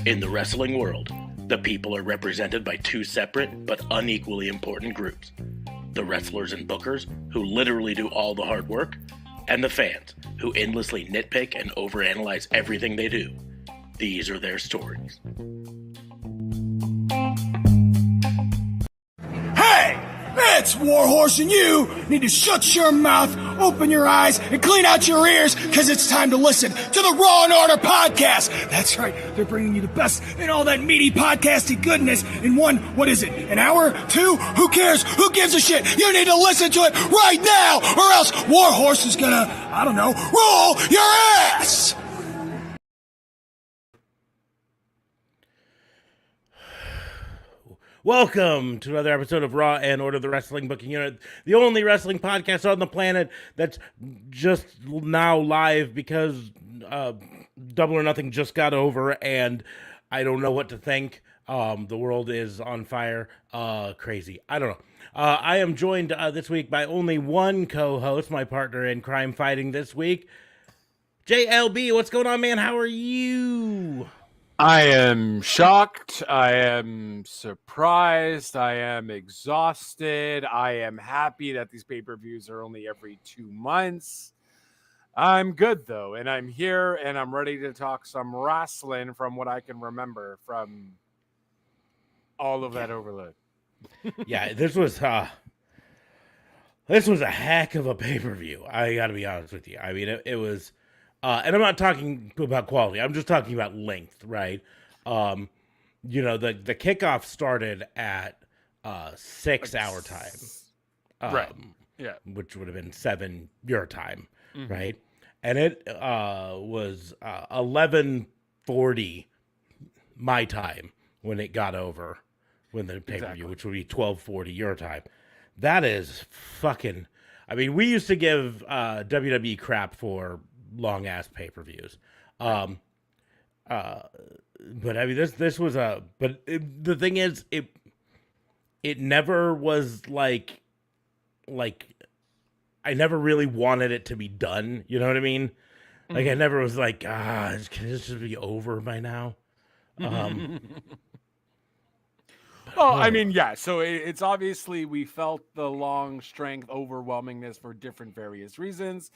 In the wrestling world, the people are represented by two separate but unequally important groups. The wrestlers and bookers, who literally do all the hard work, and the fans, who endlessly nitpick and overanalyze everything they do. These are their stories. Hey! It's Warhorse, and you need to shut your mouth, open your eyes, and clean out your ears, because it's time to listen to the Raw and Order podcast. That's right, they're bringing you the best in all that meaty podcasty goodness in one, what is it, an hour? Two? Who cares? Who gives a shit? You need to listen to it right now, or else Warhorse is gonna, I don't know, roll your ass! Welcome to another episode of Raw and Order, the Wrestling Booking Unit, the only wrestling podcast on the planet that's just now live because Double or Nothing just got over and I don't know what to think. The world is on fire. Crazy. I don't know. I am joined this week by only one co-host, my partner in crime fighting this week, JLB. What's going on, man? How are you? I am shocked, I am surprised, I am exhausted, I am happy that these pay-per-views are only every 2 months. I'm good, though, and I'm here, and I'm ready to talk some wrestling from what I can remember from all of that overload. Yeah, this was a heck of a pay-per-view, I gotta be honest with you. I mean, it was... and I'm not talking about quality. I'm just talking about length, right? The kickoff started at 6 hour time, right? Yeah, which would have been 7 your time, right? And it was 11:40 my time when it got over, when the pay per view, which would be 12:40 your time. That is fucking. I mean, we used to give WWE crap for long ass pay-per-views. But I mean this was the thing is it never was like I never really wanted it to be done, you know what I mean? Like I never was like, can this just be over by now? Well, I mean, yeah, so it's obviously we felt the long strength overwhelmingness for different various reasons.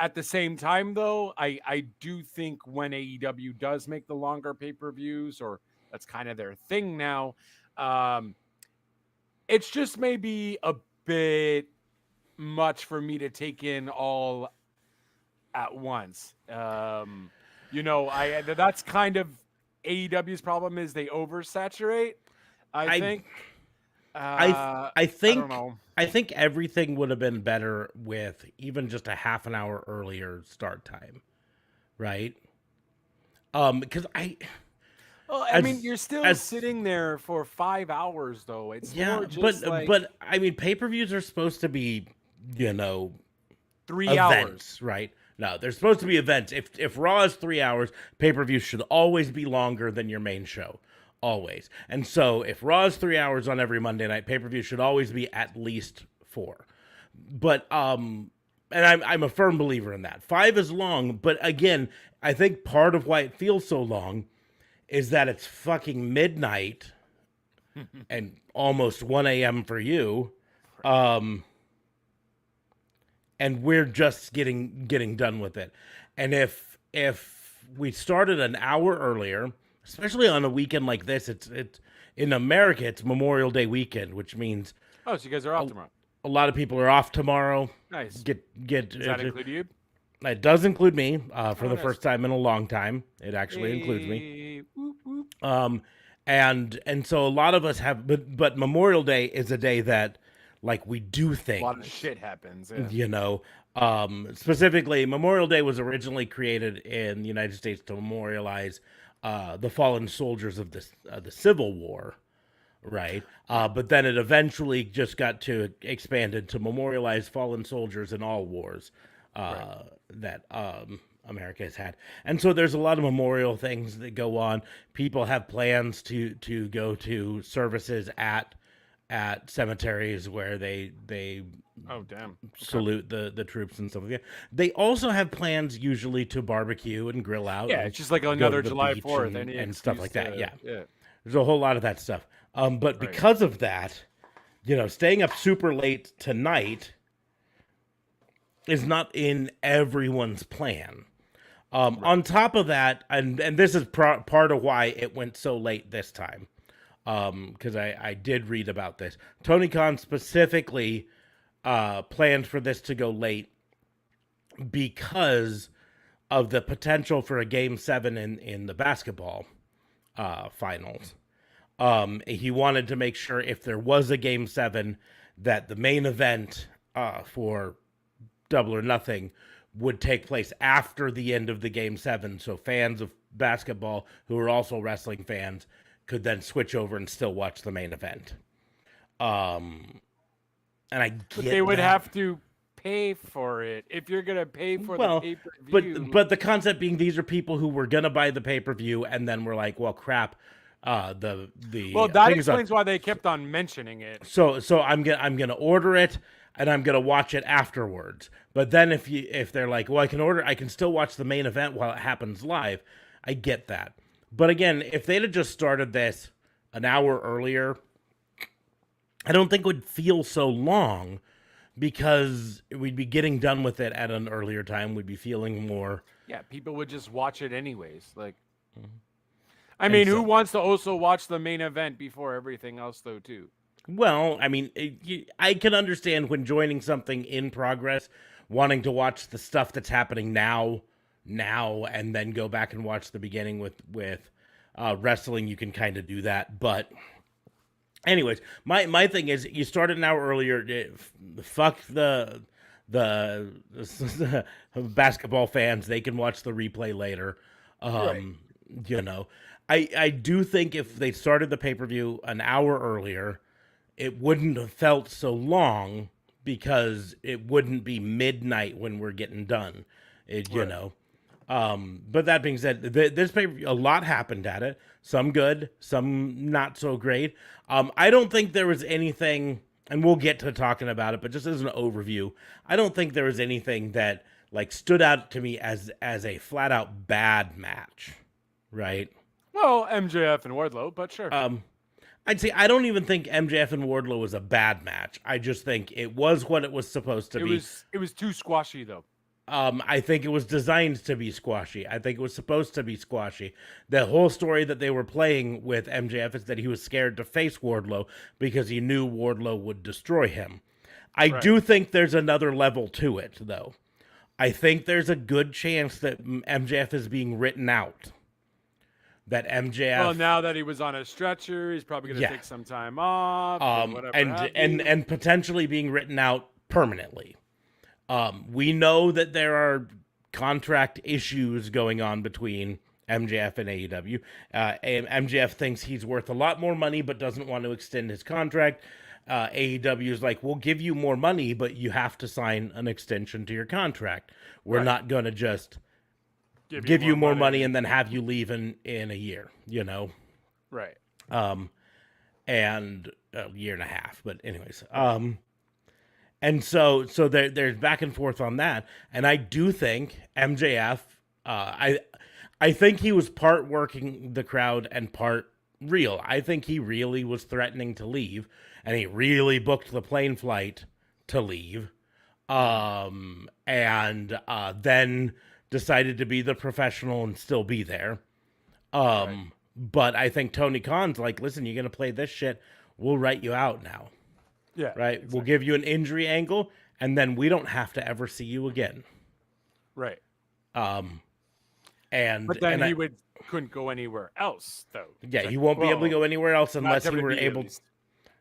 At the same time, though, I do think when AEW does make the longer pay-per-views, or that's kind of their thing now, it's just maybe a bit much for me to take in all at once. That's kind of AEW's problem is they oversaturate, I think. I think I think everything would have been better with even just a half an hour earlier start time, right? Because you're still sitting there for 5 hours, though. It's more just but I mean, pay-per-views are supposed to be, 3 events, hours, right? No, they're supposed to be events. If Raw is 3 hours, pay-per-view should always be longer than your main show. Always. And so if Raw is 3 hours on every Monday night, pay-per-view should always be at least 4. But and I'm a firm believer in that. 5 is long, but again, I think part of why it feels so long is that it's fucking midnight and almost 1 a.m. for you. And we're just getting done with it. And if we started an hour earlier, especially on a weekend like this, it's in America, it's Memorial Day weekend, which means so you guys are off tomorrow. A lot of people are off tomorrow. Nice. Does that include you? It does include me for the first time in a long time. It actually includes me. Whoop, whoop. And so a lot of us have, but Memorial Day is a day that like we do things. A lot of shit happens. Specifically, Memorial Day was originally created in the United States to memorialize the fallen soldiers of the Civil War, right? But then it eventually just got to expanded to memorialize fallen soldiers in all wars that America has had. And so there's a lot of memorial things that go on. People have plans to go to services at at cemeteries where they Oh, damn. Okay. salute the troops and stuff like that. They also have plans usually to barbecue and grill out. Yeah, and it's just like go to another the July beach 4th and stuff like that. Yeah. Yeah. There's a whole lot of that stuff. But because of that, staying up super late tonight is not in everyone's plan. On top of that, and this is part of why it went so late this time, because I did read about this. Tony Khan specifically planned for this to go late because of the potential for a Game 7 in the basketball finals. He wanted to make sure if there was a Game 7 that the main event for Double or Nothing would take place after the end of the Game 7, so fans of basketball who are also wrestling fans could then switch over and still watch the main event. And I get But they would that. have to pay for it if you're gonna pay for the pay-per-view. But the concept being these are people who were gonna buy the pay-per-view and then were like, well, crap. Well, that that explains why they kept on mentioning it. So I'm gonna order it and I'm gonna watch it afterwards. But then if they're like, well, I can still watch the main event while it happens live. I get that. But again, if they'd have just started this an hour earlier, I don't think it would feel so long because we'd be getting done with it at an earlier time. We'd be feeling more. Yeah, people would just watch it anyways. Like, I And mean, so- who wants to also watch the main event before everything else, though, too? Well, I mean, I can understand when joining something in progress, wanting to watch the stuff that's happening now, and then go back and watch the beginning with wrestling. You can kind of do that, but anyways, my thing is, you started an hour earlier. Fuck the basketball fans. They can watch the replay later. I do think if they started the pay-per-view an hour earlier, it wouldn't have felt so long because it wouldn't be midnight when we're getting done. But that being said, this pay-per-view, a lot happened at it. Some good, some not so great. I don't think there was anything, and we'll get to talking about it, but just as an overview, I don't think there was anything that like stood out to me as a flat out bad match, right? Well, MJF and Wardlow, but sure. I'd say I don't even think MJF and Wardlow was a bad match. I just think it was what it was supposed to be. It was too squashy, though. I think it was designed to be squashy. I think it was supposed to be squashy. The whole story that they were playing with MJF is that he was scared to face Wardlow because he knew Wardlow would destroy him. I do think there's another level to it, though. I think there's a good chance that MJF is being written out. That MJF. Well, now that he was on a stretcher, he's probably going to take some time off. And potentially being written out permanently. We know that there are contract issues going on between MJF and AEW. MJF thinks he's worth a lot more money, but doesn't want to extend his contract. AEW is like, we'll give you more money, but you have to sign an extension to your contract. We're not going to just give you more money and then have you leave in a year, Right. And a year and a half. But anyways, and so there's back and forth on that. And I do think MJF, I think he was part working the crowd and part real. I think he really was threatening to leave, and he really booked the plane flight to leave. And then decided to be the professional and still be there. But I think Tony Khan's like, listen, you're going to play this shit. We'll write you out now. Yeah. Right. Exactly. We'll give you an injury angle and then we don't have to ever see you again. Right. But then he couldn't go anywhere else though. Yeah. He won't be able to go anywhere else unless he were able.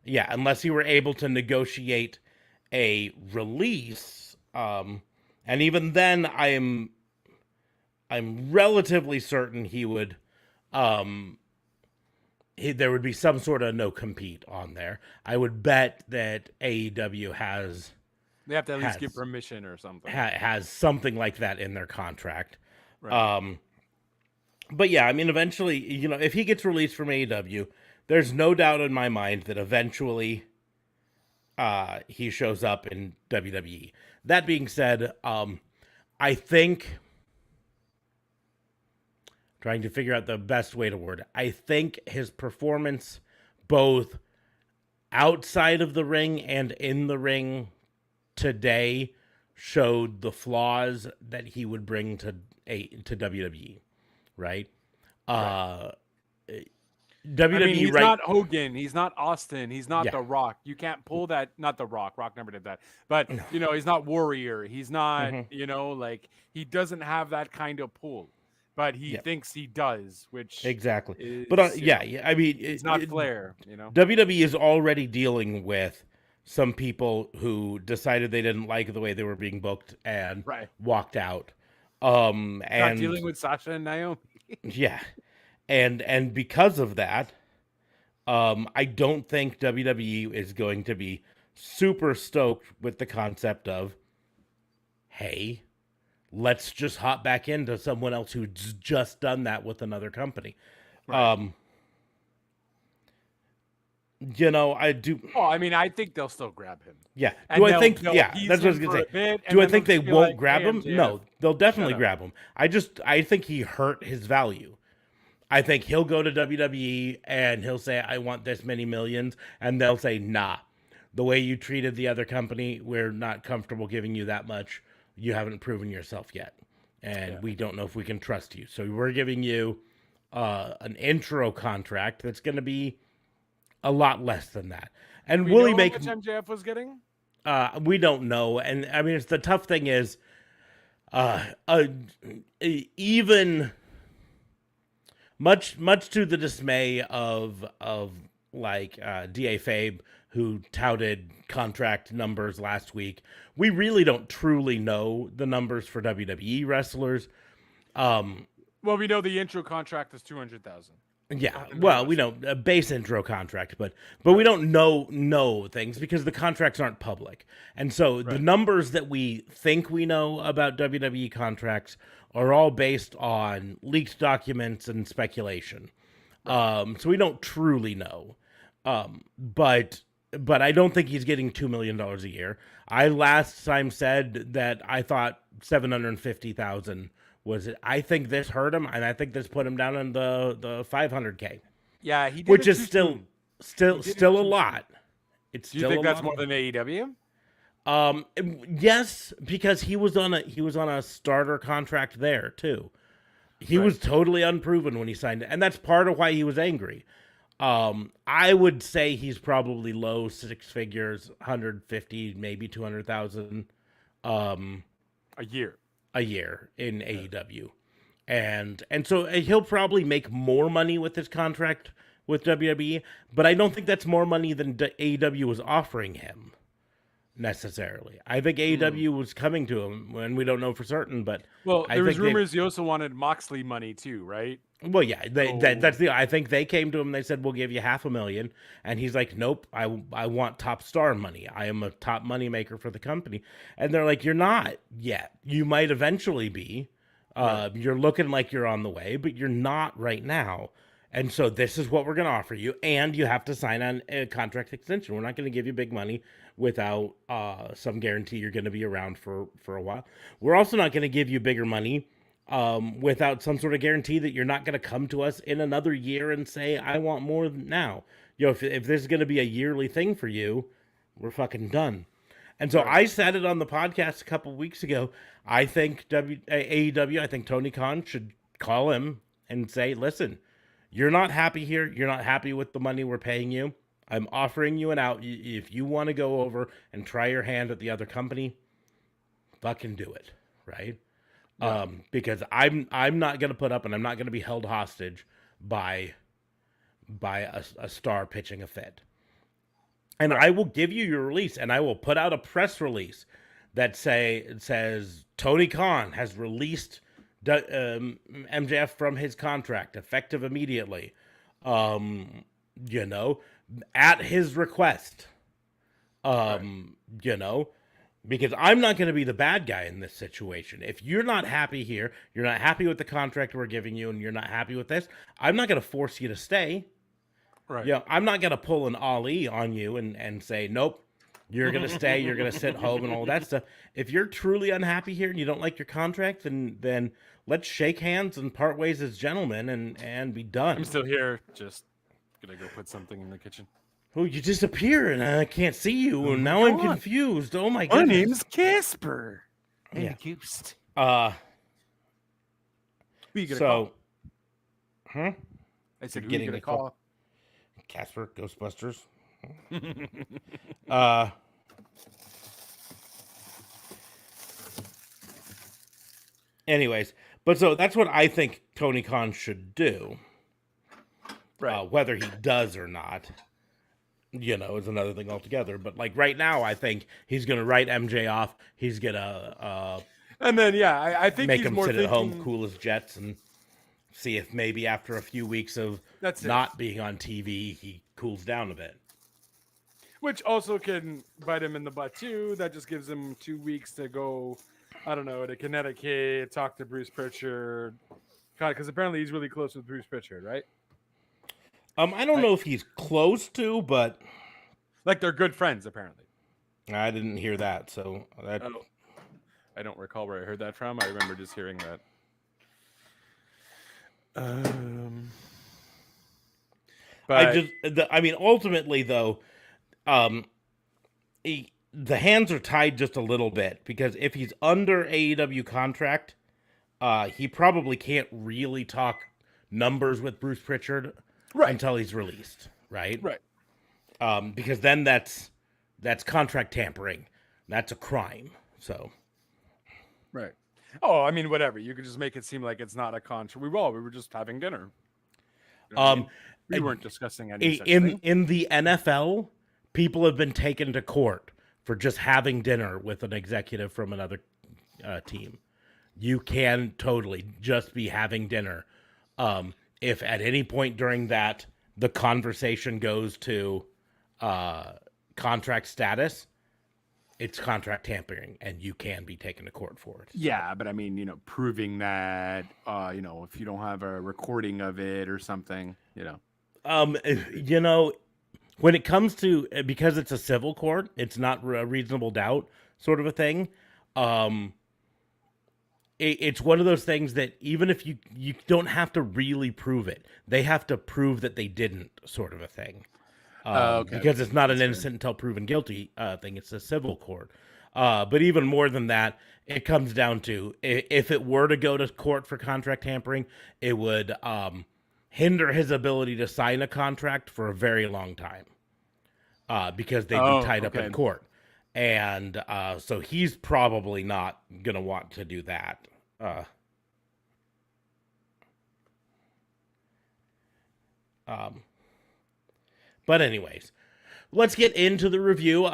Yeah. Unless he were able to negotiate a release. And even then I'm relatively certain he would, there would be some sort of no compete on there. I would bet that AEW has. They have to at least give permission or something. Has something like that in their contract. Right. But yeah, I mean, eventually, if he gets released from AEW, there's no doubt in my mind that eventually he shows up in WWE. That being said, I think, trying to figure out the best way to word it, I think his performance both outside of the ring and in the ring today showed the flaws that he would bring to WWE, right? WWE, he's right? not Hogan. He's not Austin. He's not Yeah. The Rock. You can't pull that. Not The Rock. Rock never did that. But, he's not Warrior. He's not, like, he doesn't have that kind of pull. But he thinks he does, which Exactly. is, But I mean, it's not Flair, WWE is already dealing with some people who decided they didn't like the way they were being booked and walked out. And not dealing with Sasha and Naomi. Yeah. And because of that, I don't think WWE is going to be super stoked with the concept of, hey, let's just hop back into someone else who's just done that with another company. Right. I do. Oh, I mean, I think they'll still grab him. Yeah. And I think? Yeah, that's what I was going gonna say. Do I think they won't grab him? No, they'll definitely grab him. I think he hurt his value. I think he'll go to WWE and he'll say, I want this many millions. And they'll say, nah, the way you treated the other company, we're not comfortable giving you that much. You haven't proven yourself yet. And we don't know if we can trust you. So we're giving you an intro contract that's going to be a lot less than that. And will he make... how much MJF was getting? We don't know. And I mean, it's the tough thing is, even... Much to the dismay of D.A. Fabe, who touted contract numbers last week, we really don't truly know the numbers for WWE wrestlers. Well, we know the intro contract is $200,000. Yeah, well, we know a base intro contract, but we don't know things because the contracts aren't public, and so the numbers that we think we know about WWE contracts are all based on leaked documents and speculation. So we don't truly know. But I don't think he's getting $2 million a year. I last time said that I thought 750,000 was it. I think this hurt him, and I think this put him down in the 500K. Yeah, he did, which is still a lot. It's Do you think that's more than AEW? Yes, because he was on a starter contract there too. He was totally unproven when he signed it, and that's part of why he was angry. I would say he's probably low six figures, 150, maybe 200,000, a year in AEW, and so he'll probably make more money with his contract with WWE, but I don't think that's more money than AEW was offering him. Necessarily, I think AEW was coming to him, and we don't know for certain. But there was rumors he also wanted Moxley money too, right? Well, yeah, I think they came to him. And they said, "We'll give you $500,000," and he's like, "Nope, I want top star money. I am a top money maker for the company." And they're like, "You're not yet. You might eventually be. You're looking like you're on the way, but you're not right now." And so this is what we're going to offer you, and you have to sign on a contract extension. We're not going to give you big money without some guarantee you're going to be around for a while. We're also not going to give you bigger money without some sort of guarantee that you're not going to come to us in another year and say, I want more now. If this is going to be a yearly thing for you, we're fucking done. And so I said it on the podcast a couple weeks ago. I think AEW, I think Tony Khan should call him and say, listen, you're not happy here. You're not happy with the money we're paying you. I'm offering you an out. If you want to go over and try your hand at the other company, fucking do it, right? Yeah. Because I'm not going to put up, and I'm not going to be held hostage by a star pitching a fit. And I will give you your release, and I will put out a press release that says Tony Khan has released MJF from his contract, effective immediately. At his request. Because I'm not going to be the bad guy in this situation. If you're not happy here, you're not happy with the contract we're giving you, and you're not happy with this, I'm not going to force you to stay. Right. I'm not going to pull an Ali on you and say, nope, You're going to stay, you're going to sit home and all that stuff. If you're truly unhappy here and you don't like your contract, then let's shake hands and part ways as gentlemen and be done. I'm still here. Just gonna go put something in the kitchen. Oh, you disappear and I can't see you, and now I'm confused. Oh my My goodness. name's Casper. And Yeah. Ghost. So, call? huh? I said, who are Getting you gonna a call. call? Casper, Ghostbusters. Anyways, but so that's what I think Tony Khan should do. Right. Whether he does or not, is another thing altogether. But like right now, I think he's gonna write MJ off. He's gonna And then I think make he's him more sit thinking, at home, cool his jets, and see if maybe after a few weeks of That's it. not being on TV, he cools down a bit. which also can bite him in the butt too. That just gives him 2 weeks to go, I don't know, to Connecticut, talk to Bruce Pritchard. Because apparently he's really close with Bruce Pritchard, right? I don't know if he's close to, but Like they're good friends, apparently. I didn't hear that. So that Oh, I don't recall where I heard that from. I remember just hearing that. But ultimately though, the hands are tied just a little bit because if he's under AEW contract, he probably can't really talk numbers with Bruce Pritchard until he's released, right? Because then that's contract tampering. That's a crime. So, right. Oh, I mean, whatever. You could just make it seem like it's not a contract. We were just having dinner. You know what I mean? We weren't discussing any such thing. in the NFL, people have been taken to court for just having dinner with an executive from another team. You can totally just be having dinner. If at any point during that the conversation goes to contract status, it's contract tampering, and you can be taken to court for it. Yeah, but I mean, proving that, if you don't have a recording of it or something, when it comes to, because it's a civil court, it's not a reasonable doubt sort of a thing. It's one of those things that even if you don't have to really prove it, they have to prove that they didn't sort of a thing. Because it's not an innocent until proven guilty thing. It's a civil court. But even more than that, it comes down to if it were to go to court for contract tampering, it would hinder his ability to sign a contract for a very long time because they'd be tied up in court. And so he's probably not going to want to do that. But anyways, let's get into the review.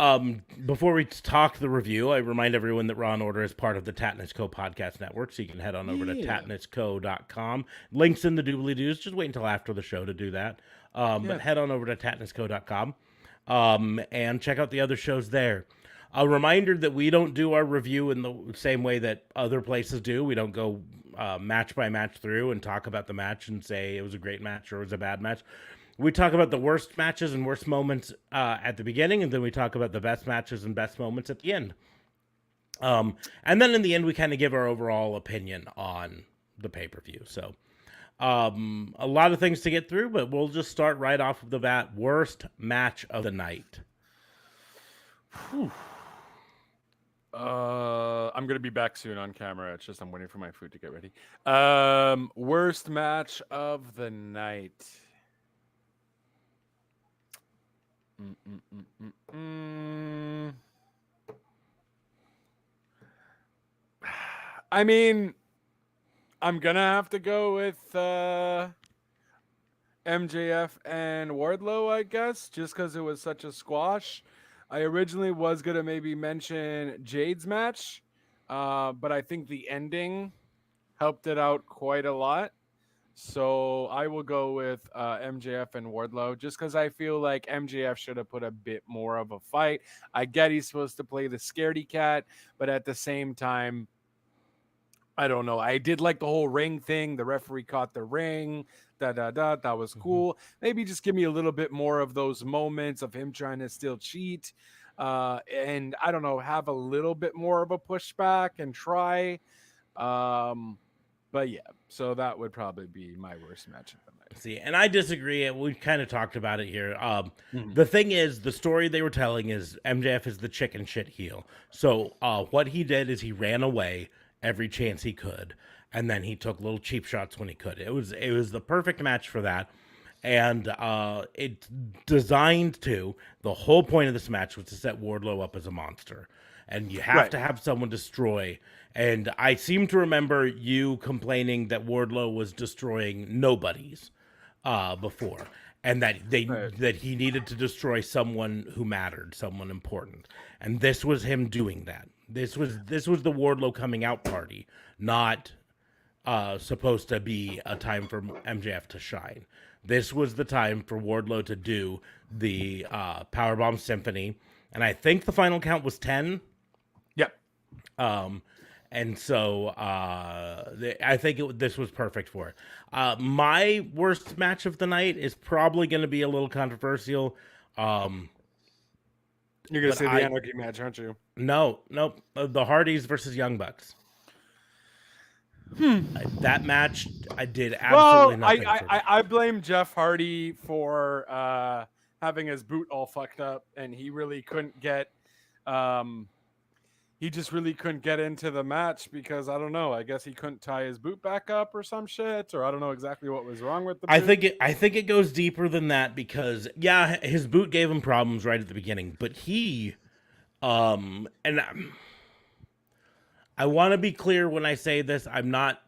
Before we talk the review, I remind everyone that Raw & Order is part of the Tatnitz Co. podcast network, so you can head on over to tatnitzco.com. Links in the doobly-doos. Just wait until after the show to do that. But head on over to tatnitzco.com and check out the other shows there. A reminder that we don't do our review in the same way that other places do. We don't go match by match through and talk about the match and say it was a great match or it was a bad match. We talk about the worst matches and worst moments at the beginning, and then we talk about the best matches and best moments at the end. And then in the end, we kind of give our overall opinion on the pay-per-view. So a lot of things to get through, but we'll just start right off of the bat. Worst match of the night. I'm gonna be back soon on camera. It's just I'm waiting for my food to get ready. Worst match of the night. I mean, I'm gonna have to go with MJF and Wardlow, I guess, just because it was such a squash. I originally was gonna maybe mention Jade's match, but I think the ending helped it out quite a lot. So I will go with MJF and Wardlow just because I feel like MJF should have put a bit more of a fight. I get he's supposed to play the scaredy cat, but at the same time, I don't know. I did like the whole ring thing. The referee caught the ring. That was cool. Maybe just give me a little bit more of those moments of him trying to still cheat. And I don't know, have a little bit more of a pushback and try. But yeah, so that would probably be my worst match of the night. See, and I disagree. We kind of talked about it here. Mhm. The thing is, the story they were telling is MJF is the chicken shit heel. So what he did is he ran away every chance he could, and then he took little cheap shots when he could. It was the perfect match for that. And it's designed to, the whole point of this match was to set Wardlow up as a monster. And you have Right. to have someone destroy. And I seem to remember you complaining that Wardlow was destroying nobodies before. And that that he needed to destroy someone who mattered, someone important. And this was him doing that. This was the Wardlow coming out party, not supposed to be a time for MJF to shine. This was the time for Wardlow to do the Powerbomb Symphony, and I think the final count was 10. Yep. And so I think this was perfect for it. My worst match of the night is probably going to be a little controversial. You're gonna say the Anarchy match, aren't you? No, the Hardys versus Young Bucks. That match, I did absolutely nothing. I blame Jeff Hardy for having his boot all fucked up, and he really couldn't get. He just really couldn't get into the match because I don't know. I guess he couldn't tie his boot back up or some shit, or I don't know exactly what was wrong with the boot. I think it goes deeper than that because his boot gave him problems right at the beginning, but he, and I want to be clear when I say this. I'm not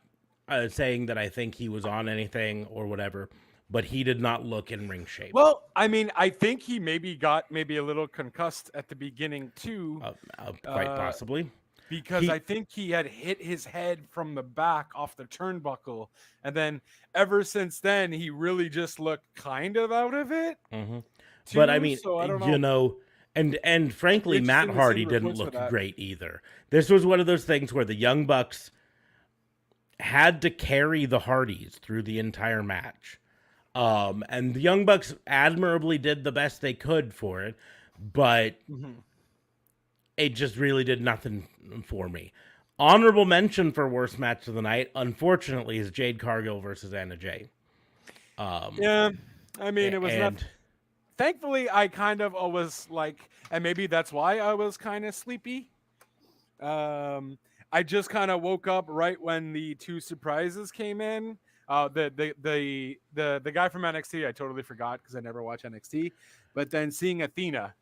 saying that I think he was on anything or whatever, but he did not look in ring shape. Well, I mean, I think he got a little concussed at the beginning too. Quite possibly. Because I think he had hit his head from the back off the turnbuckle. And then ever since then, he really just looked kind of out of it. Mm-hmm. Too, but I mean, so I don't know. You know, and frankly, Matt Hardy didn't look great either. This was one of those things where the Young Bucks had to carry the Hardys through the entire match. And the Young Bucks admirably did the best they could for it, but it just really did nothing for me. Honorable mention for worst match of the night, unfortunately, is Jade Cargill versus Anna Jay. Yeah, I mean, it was not. Thankfully, I kind of was like, and maybe that's why I was kind of sleepy. I just kind of woke up right when the two surprises came in. The guy from NXT, I totally forgot because I never watch NXT. But then seeing Athena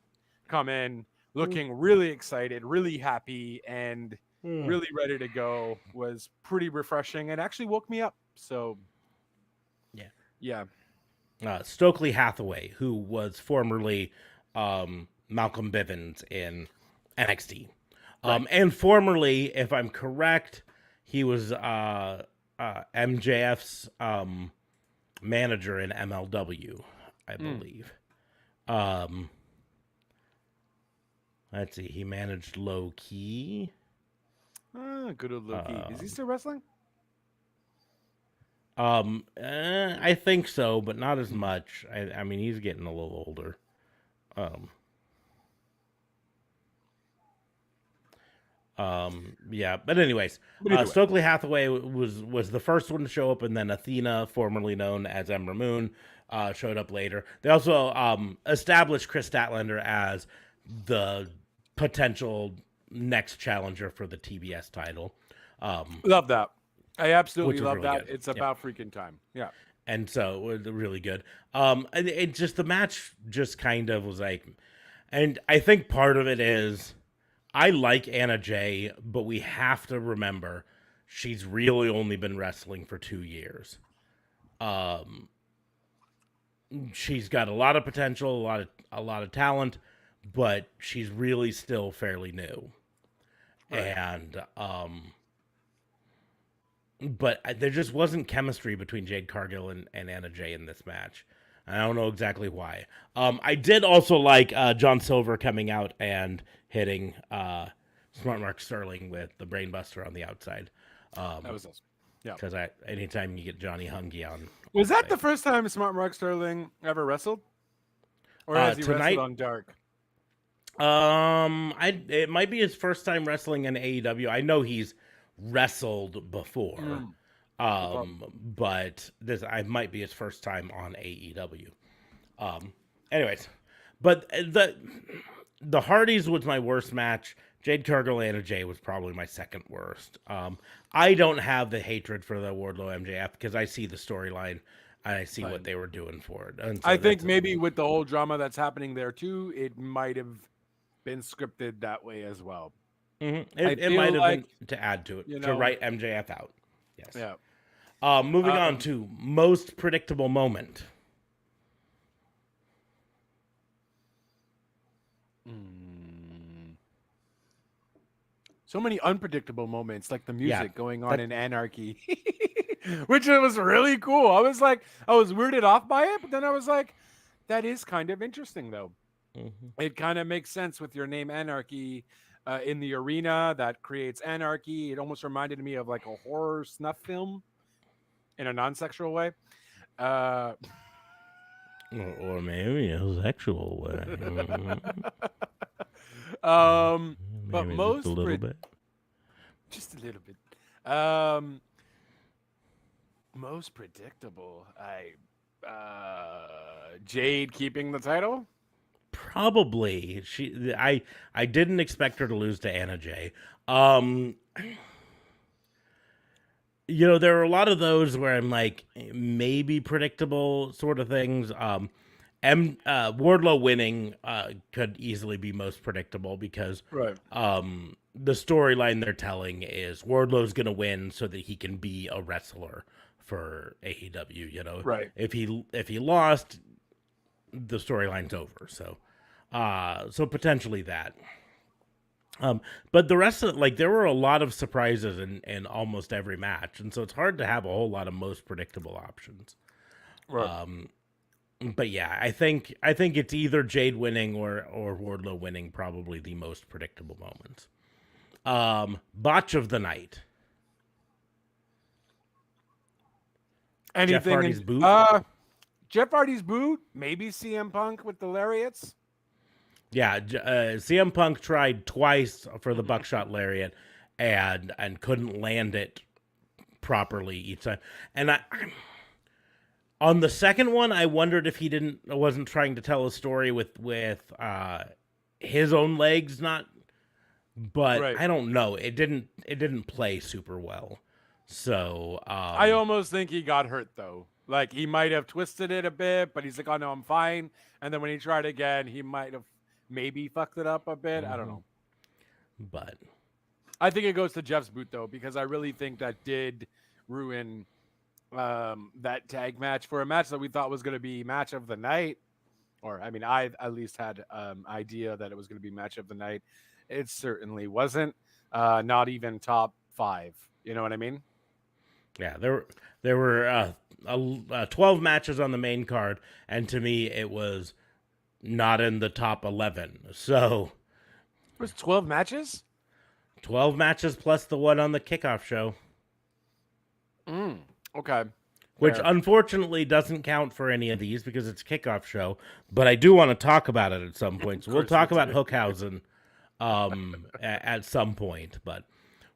come in, looking really excited, really happy, and really ready to go was pretty refreshing and actually woke me up. So, yeah. Stokely Hathaway, who was formerly Malcolm Bivens in NXT. And formerly, if I'm correct, he was MJF's manager in MLW, I believe. Let's see, he managed Low Key. Good old Low Key. Is he still wrestling? I think so, but not as much. I mean, he's getting a little older. But anyways, Stokely Hathaway was the first one to show up, and then Athena, formerly known as Ember Moon, showed up later. They also established Chris Statlander as the potential next challenger for the TBS title. Love that. I absolutely love really that. good. It's about freaking time. Yeah. And so it was really good. It just, the match just kind of was like, and I think part of it is I like Anna Jay, but we have to remember she's really only been wrestling for 2 years. She's got a lot of potential, a lot of talent, but she's really still fairly new. Right. And but there just wasn't chemistry between Jade Cargill and Anna Jay in this match. I don't know exactly why. I did also like John Silver coming out and hitting Smart Mark Sterling with the Brainbuster on the outside. That was awesome. Yeah. Because anytime you get Johnny Hungy on. Was that the first time Smart Mark Sterling ever wrestled? Or has he tonight, wrestled on Dark? it might be his first time wrestling in AEW. I know he's wrestled before. But I might be his first time on AEW. Anyways, but the Hardys was my worst match. Jade Cargill and Anna Jay was probably my second worst. I don't have the hatred for the Wardlow MJF because I see the storyline and I see what they were doing for it. And so I think maybe with the whole drama that's happening there too, it might have been scripted that way as well. Mm-hmm. It might have been to add to it, to write MJF out. Yes. Yeah. Moving on to most predictable moment. So many unpredictable moments, like the music going on in Anarchy, which was really cool. I was weirded off by it, but then I was like, that is kind of interesting, though. Mm-hmm. It kind of makes sense with your name Anarchy in the arena that creates anarchy. It almost reminded me of like a horror snuff film in a non-sexual way. Or maybe a sexual way. But most just a little bit. Just a little bit. Most predictable. Jade keeping the title? Probably. I didn't expect her to lose to Anna Jay. There are a lot of those where I'm like, maybe predictable sort of things. Wardlow winning could easily be most predictable because the storyline they're telling is Wardlow's going to win so that he can be a wrestler for AEW. Right. If he lost, the storyline's over. So potentially that. But the rest of there were a lot of surprises in almost every match, and so it's hard to have a whole lot of most predictable options. Right. But yeah, I think it's either Jade winning or Wardlow winning, probably the most predictable moments. Botch of the night. Anything Jeff Hardy's boot. Jeff Hardy's boot. Maybe CM Punk with the lariats. Yeah, CM Punk tried twice for the buckshot lariat and couldn't land it properly each time. And on the second one, I wondered if he wasn't trying to tell a story with his own legs, but I don't know. It didn't play super well. So I almost think he got hurt though. Like he might have twisted it a bit, but he's like, "Oh no, I'm fine." And then when he tried again, he might have maybe fucked it up a bit. I don't know. But I think it goes to Jeff's boot though, because I really think that did ruin that tag match for a match that we thought was going to be match of the night. Or I mean, I at least had idea that it was going to be match of the night. It certainly wasn't. Not even top 5. You know what I mean? Yeah, there were 12 matches on the main card, and to me, it was not in the top 11. So it was 12 matches. 12 matches plus the one on the kickoff show. Okay. Which unfortunately doesn't count for any of these because it's a kickoff show, but I do want to talk about it at some point. So we'll talk about Hookhausen at some point, but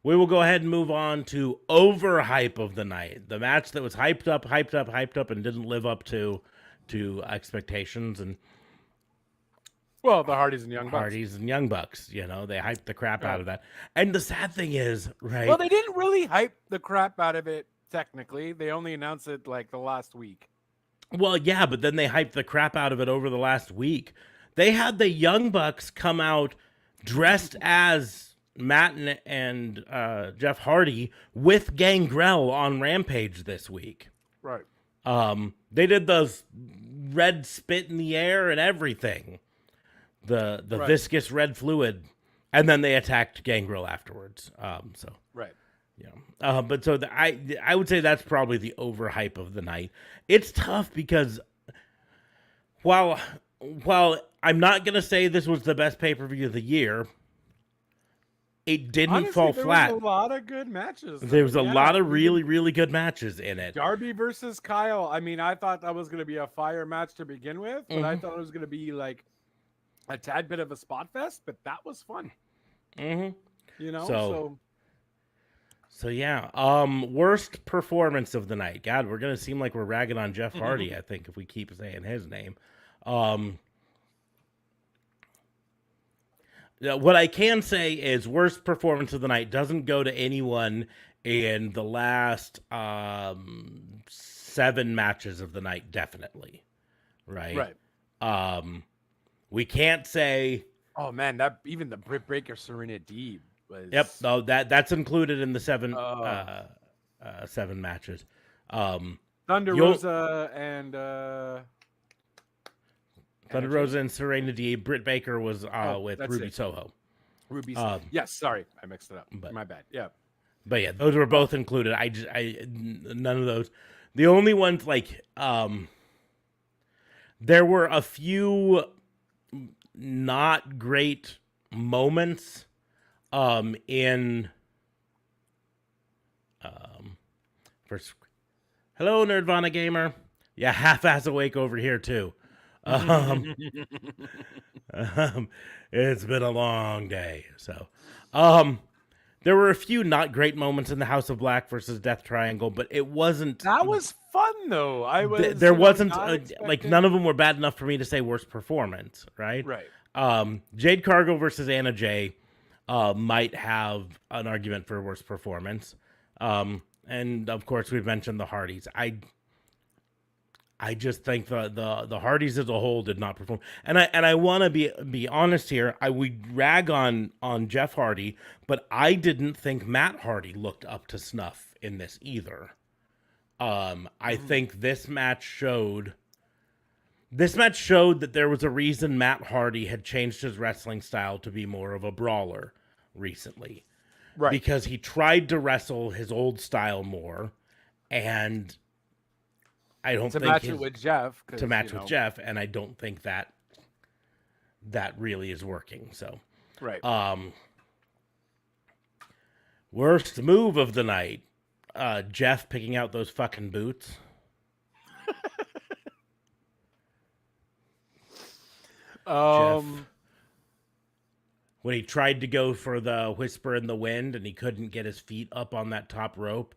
we will go ahead and move on to overhype of the night. The match that was hyped up, and didn't live up to expectations. And well, the Hardys and Young Bucks. Hardys and Young Bucks, they hyped the crap out of that. And the sad thing is, right? Well, they didn't really hype the crap out of it. Technically, they only announced it like the last week. Well, yeah, but then they hyped the crap out of it over the last week. They had the Young Bucks come out dressed as Matt and Jeff Hardy with Gangrel on Rampage this week. Right. They did those red spit in the air and everything. The viscous red fluid, and then they attacked Gangrel afterwards. Right. Yeah. But so I would say that's probably the overhype of the night. It's tough because while I'm not going to say this was the best pay-per-view of the year, it didn't Honestly, fall there flat. was a lot of good matches. There was a Yeah, lot of really, really good matches in it. Darby versus Kyle. I mean, I thought that was going to be a fire match to begin with, but I thought it was going to be like a tad bit of a spot fest, but that was fun. Mm-hmm. You know, So yeah. Worst performance of the night. God, we're gonna seem like we're ragging on Jeff Hardy, I think, if we keep saying his name. What I can say is worst performance of the night doesn't go to anyone in the last 7 matches of the night, definitely. Right. We can't say. Oh man, that even the Britt Baker Serena Deeb was. Yep. No, that's included in the 7 matches. Thunder Rosa and Thunder Rosa and Serena Deeb. Britt Baker was with Ruby Soho. Ruby. Yes, sorry, I mixed it up. But my bad. Yeah. But yeah, those were both included. None of those. The only ones there were a few not great moments in first. Hello, Nerdvana Gamer. Yeah, half-ass awake over here too. It's been a long day. So there were a few not great moments in the House of Black versus Death Triangle, but it wasn't. That was fun though. There wasn't like none of them were bad enough for me to say worst performance, right? Right. Jade Cargill versus Anna Jay might have an argument for worst performance. And of course we've mentioned the Hardys. I just think the Hardys as a whole did not perform. And I want to be honest here. We rag on Jeff Hardy, but I didn't think Matt Hardy looked up to snuff in this either. I think this match showed that there was a reason Matt Hardy had changed his wrestling style to be more of a brawler recently. Right. Because he tried to wrestle his old style more, and I don't think match it with Jeff to match with Jeff, and I don't think that really is working. So, right. Worst move of the night, Jeff picking out those fucking boots. Jeff, when he tried to go for the whisper in the wind and he couldn't get his feet up on that top rope.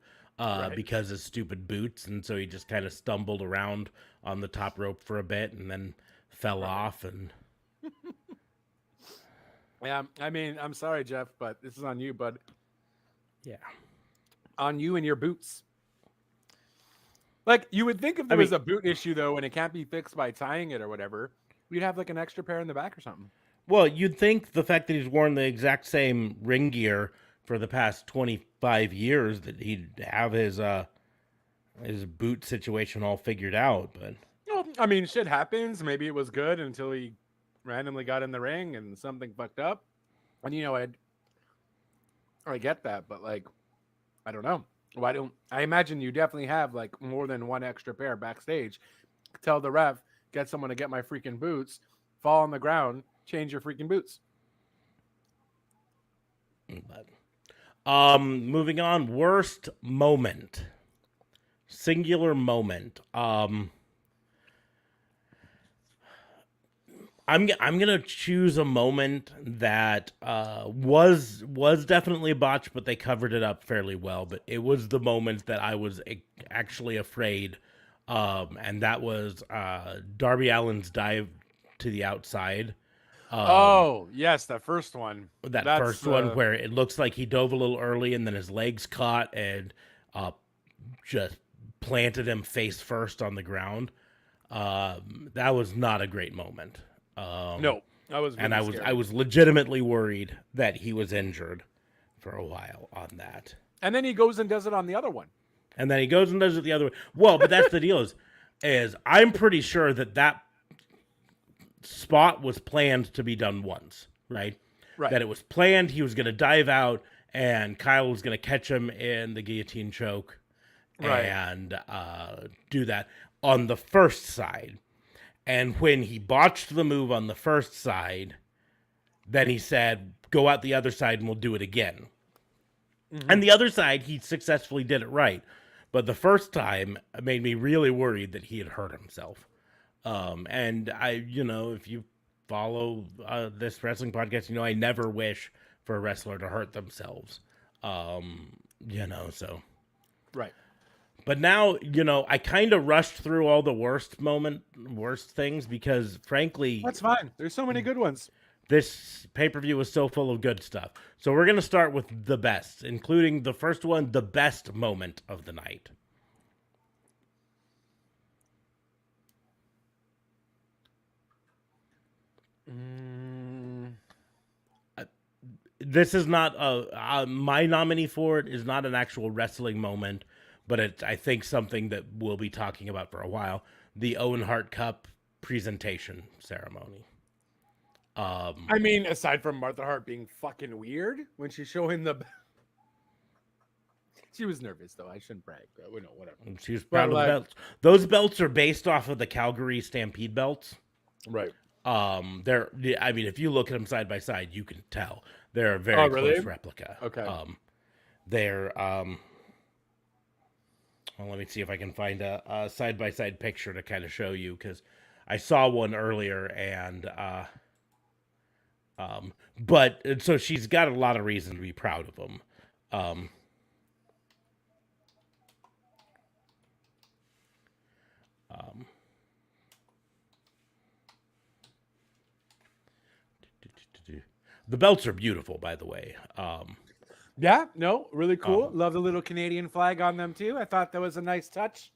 Because of stupid boots, and so he just kind of stumbled around on the top rope for a bit and then fell off. And yeah, I mean, I'm sorry, Jeff, but this is on you, bud. Yeah, on you and your boots. Like, you would think if there was a boot issue though, and it can't be fixed by tying it or whatever, we'd have like an extra pair in the back or something. Well, you'd think the fact that he's worn the exact same ring gear for the past 25 years that he'd have his boot situation all figured out, but well, I mean, shit happens. Maybe it was good until he randomly got in the ring and something fucked up. And I get that, but like, I don't know. I imagine you definitely have like more than one extra pair backstage. Tell the ref, get someone to get my freaking boots, fall on the ground, change your freaking boots. But moving on, worst moment. Singular moment. I'm gonna choose a moment that was definitely a botch, but they covered it up fairly well. But it was the moment that I was actually afraid, and that was Darby Allin's dive to the outside. Yes, that first one. That's first one where it looks like he dove a little early and then his legs caught and just planted him face first on the ground. That was not a great moment. No, I was legitimately worried that he was injured for a while on that. And then he goes and does it on the other one. Well, but that's the deal is I'm pretty sure that spot was planned to be done once, right? That it was planned. He was going to dive out and Kyle was going to catch him in the guillotine choke and do that on the first side. And when he botched the move on the first side, Then he said, go out the other side and we'll do it again. And the other side, he successfully did it right. But the first time made me really worried that he had hurt himself. And if you follow this wrestling podcast, I never wish for a wrestler to hurt themselves. So. Right. But now, I kind of rushed through all the worst things because, frankly... That's fine. There's so many good ones. This pay-per-view was so full of good stuff. So we're going to start with the best, including the first one, the best moment of the night. This is not my nominee for it is not an actual wrestling moment, but it's, I think, something that we'll be talking about for a while. The Owen Hart Cup presentation ceremony. Aside from Martha Hart being fucking weird when she's showing the... She was nervous, though. I shouldn't brag. But whatever. She was proud of the belts. Those belts are based off of the Calgary Stampede belts. Right. If you look at them side by side, you can tell they're a very close replica. Okay. Let me see if I can find a side by side picture to kind of show you, because I saw one earlier and so she's got a lot of reason to be proud of them. The belts are beautiful, by the way. Yeah, no, really cool. Love the little Canadian flag on them too. I thought that was a nice touch.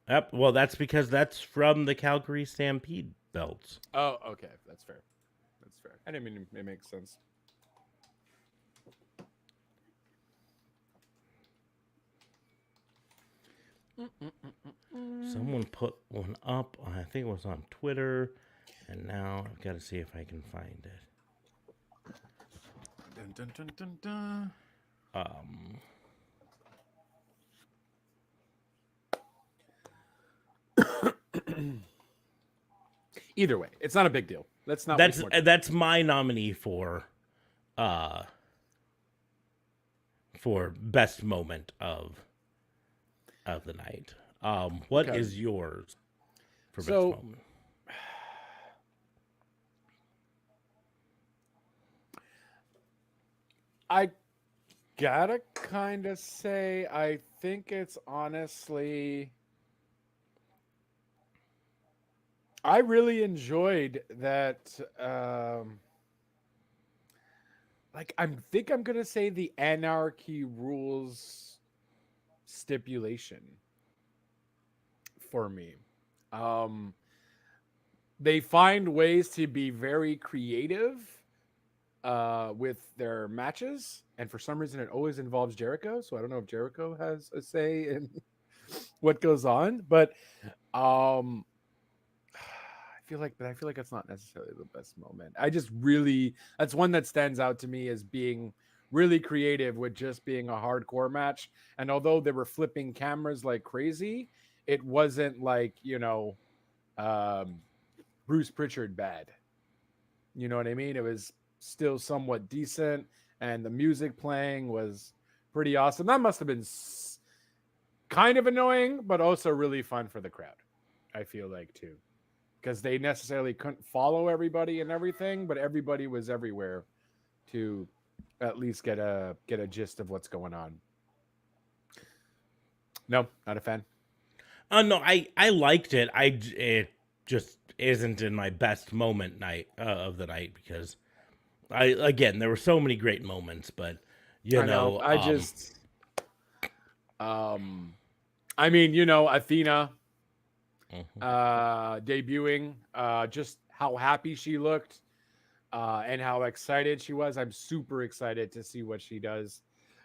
Yep. Well, that's because that's from the Calgary Stampede belts. Oh, okay. That's fair. I didn't mean it makes sense. Someone put one up. I think it was on Twitter, and now I've got to see if I can find it. Dun, dun, dun, dun, dun. Either way, it's not a big deal. That's my nominee for best moment of the night. What is yours for best moment? I gotta kind of say, I think it's honestly, I really enjoyed that. I think I'm gonna say the Anarchy Rules stipulation for me. They find ways to be very creative with their matches, and for some reason it always involves Jericho, so I don't know if Jericho has a say in what goes on, but I feel like it's not necessarily the best moment. That's one that stands out to me as being really creative with just being a hardcore match. And although they were flipping cameras like crazy, it wasn't like, Bruce Pritchard bad. You know what I mean? It was still somewhat decent, and the music playing was pretty awesome. That must have been kind of annoying, but also really fun for the crowd, I feel like, too, because they necessarily couldn't follow everybody and everything, but everybody was everywhere to at least get a gist of what's going on. No, not a fan. No, I liked it. It just isn't in my best moment of the night, because there were so many great moments, but Athena debuting, just how happy she looked, and how excited she was. I'm super excited to see what she does.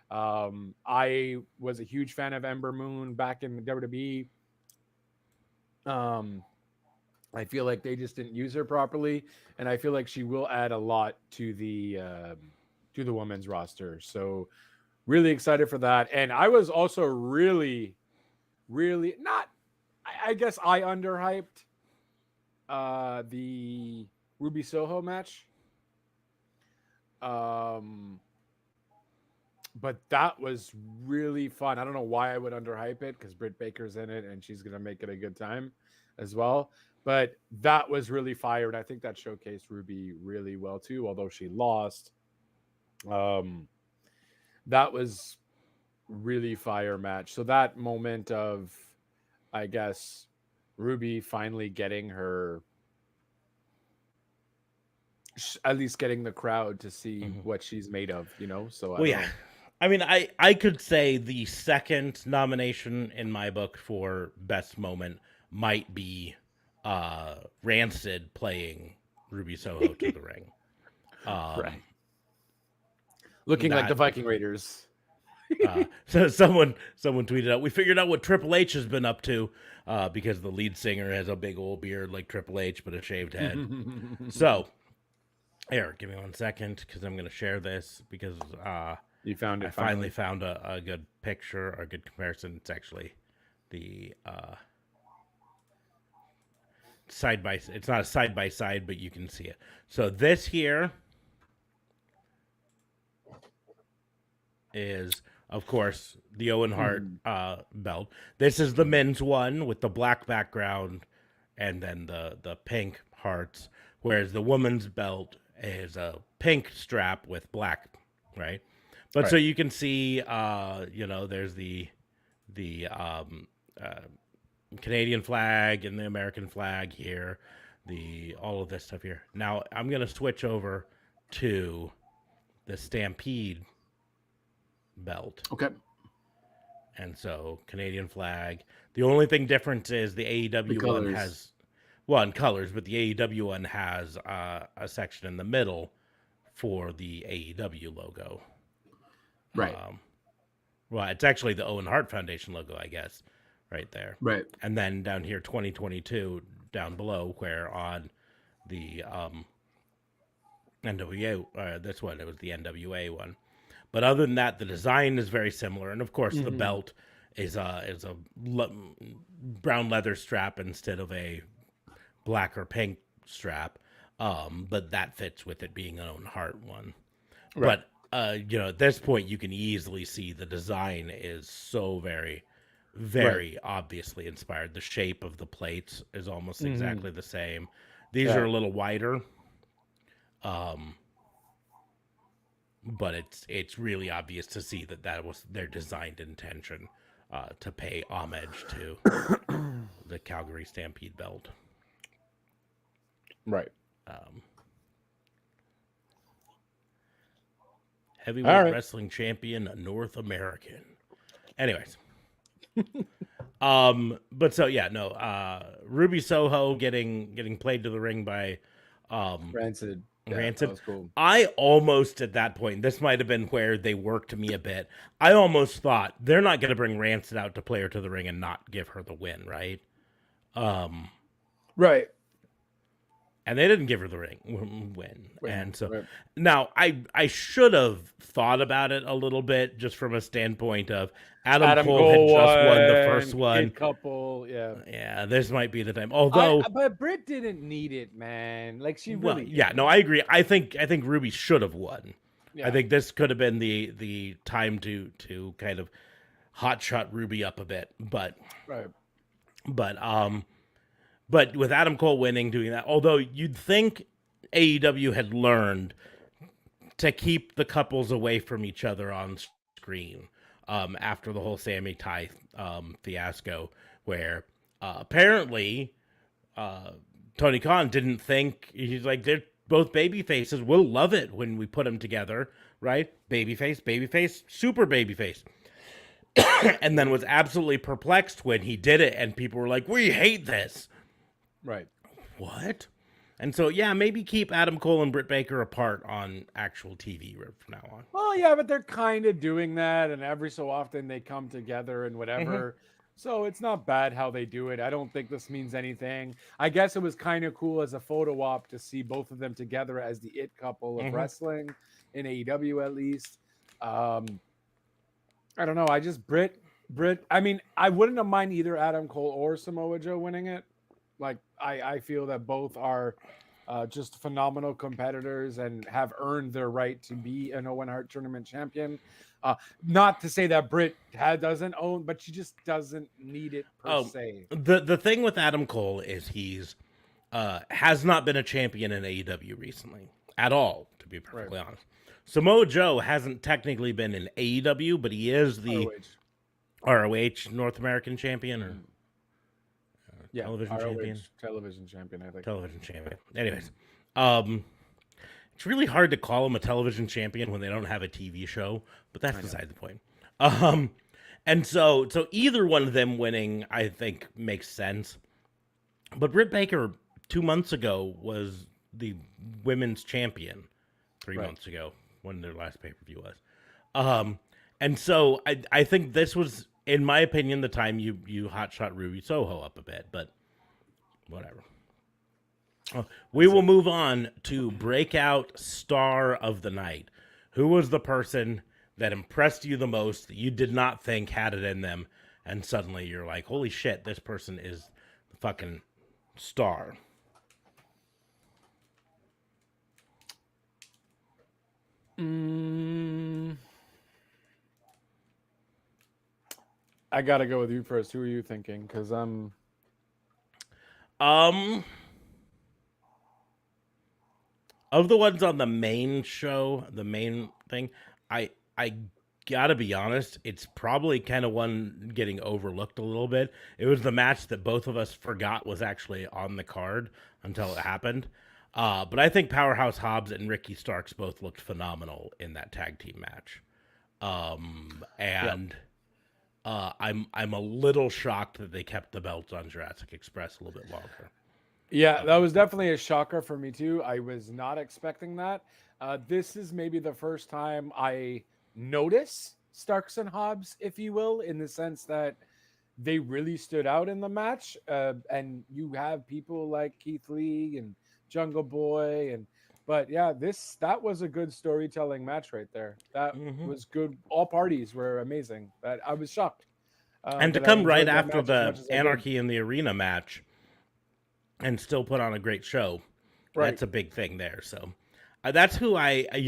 I was a huge fan of Ember Moon back in the WWE. I feel like they just didn't use her properly, and I feel like she will add a lot to the women's roster. So really excited for that. And I was also really, really not, I guess I underhyped the Ruby Soho match. But that was really fun. I don't know why I would underhype it because Britt Baker's in it and she's gonna make it a good time as well. But that was really fire, and I think that showcased Ruby really well too, although she lost. That was really fire match. So that moment of, I guess, Ruby finally getting her, at least getting the crowd to see what she's made of, you know? So, Well, yeah. I mean, I could say the second nomination in my book for best moment might be Rancid playing Ruby Soho to the ring. Right. Looking like the Viking Raiders. So someone tweeted out, we figured out what Triple H has been up to because the lead singer has a big old beard like Triple H but a shaved head. So here, give me 1 second because I'm going to share this because you found it. I finally found a good picture or a good comparison. It's actually the side by. It's not a side by side, but you can see it. So this here is, of course, the Owen Hart belt. This is the men's one with the black background and then the pink hearts, whereas the women's belt is a pink strap with black, right? But so you can see, there's the Canadian flag and the American flag here, all of this stuff here. Now I'm gonna switch over to the Stampede belt. Okay. And so Canadian flag. The only thing different is the AEW one has, well, in colors, but the AEW one has a section in the middle for the AEW logo. Right. Well, it's actually the Owen Hart Foundation logo, I guess, right there. Right. And then down here, 2022, down below, where on the NWA, that's what it was, the NWA one. But other than that, the design is very similar, and of course, the belt is a brown leather strap instead of a black or pink strap. But that fits with it being an Owen Hart one. Right. But at this point, you can easily see the design is so very, very obviously inspired. The shape of the plates is almost exactly the same. These are a little wider. But it's really obvious to see that was their designed intention to pay homage to the Calgary Stampede belt. Right. Heavyweight wrestling champion, North American. Anyways. But so yeah, no. Ruby Soho getting played to the ring by Rancid. Rancid. That was cool. I almost at that point, this might have been where they worked me a bit. I almost thought they're not going to bring Rancid out to play her to the ring and not give her the win, right? Right. And they didn't give her the win. And so now I should have thought about it a little bit just from a standpoint of Adam Cole had just won the first one. Kid couple, yeah. This might be the time. Although, but Britt didn't need it, man. Like she really. Yeah, no, I agree. I think Ruby should have won. Yeah. I think this could have been the time to kind of hot shot Ruby up a bit, but But with Adam Cole winning, doing that, although you'd think AEW had learned to keep the couples away from each other on screen after the whole Sammy Ty fiasco, where apparently Tony Khan didn't think, he's like, they're both baby faces. We'll love it when we put them together, right? Babyface, super babyface. And then was absolutely perplexed when he did it, and people were like, we hate this. Right. What? And so, yeah, maybe keep Adam Cole and Britt Baker apart on actual TV from now on. Well, yeah, but they're kind of doing that, and every so often they come together and whatever. So it's not bad how they do it. I don't think this means anything. I guess it was kind of cool as a photo op to see both of them together as the it couple of wrestling in AEW, at least. I don't know. I just Britt. I mean, I wouldn't have mind either Adam Cole or Samoa Joe winning it. Like, I feel that both are just phenomenal competitors and have earned their right to be an Owen Hart tournament champion. Not to say that Britt doesn't own, but she just doesn't need it per se. The thing with Adam Cole is he's has not been a champion in AEW recently at all, to be perfectly honest. Samoa Joe hasn't technically been in AEW, but he is the ROH North American champion or television ROH champion. Television champion, I think. Television champion. Anyways, it's really hard to call him a television champion when they don't have a TV show, but that's beside the point. And so either one of them winning, I think, makes sense. But Britt Baker 2 months ago was the women's champion. 3 months ago, when their last pay-per-view was. And so I think this was, in my opinion, the time you hotshot Ruby Soho up a bit, but whatever. We will move on to breakout star of the night. Who was the person that impressed you the most that you did not think had it in them, and suddenly you're like, holy shit, this person is the fucking star? I gotta go with you first. Who are you thinking? Because of the ones on the main show, the main thing, I gotta be honest, it's probably kind of one getting overlooked a little bit. It was the match that both of us forgot was actually on the card until it happened. But I think Powerhouse Hobbs and Ricky Starks both looked phenomenal in that tag team match. I'm a little shocked that they kept the belts on Jurassic Express a little bit longer. Yeah, that was definitely a shocker for me too. I was not expecting that. This is maybe the first time I notice Starks and Hobbs, if you will, in the sense that they really stood out in the match. And you have people like Keith Lee and Jungle Boy, but yeah, that was a good storytelling match right there. That was good. All parties were amazing. That I was shocked. And to come right after the Anarchy in the Arena match and still put on a great show, that's a big thing there. So that's who I'm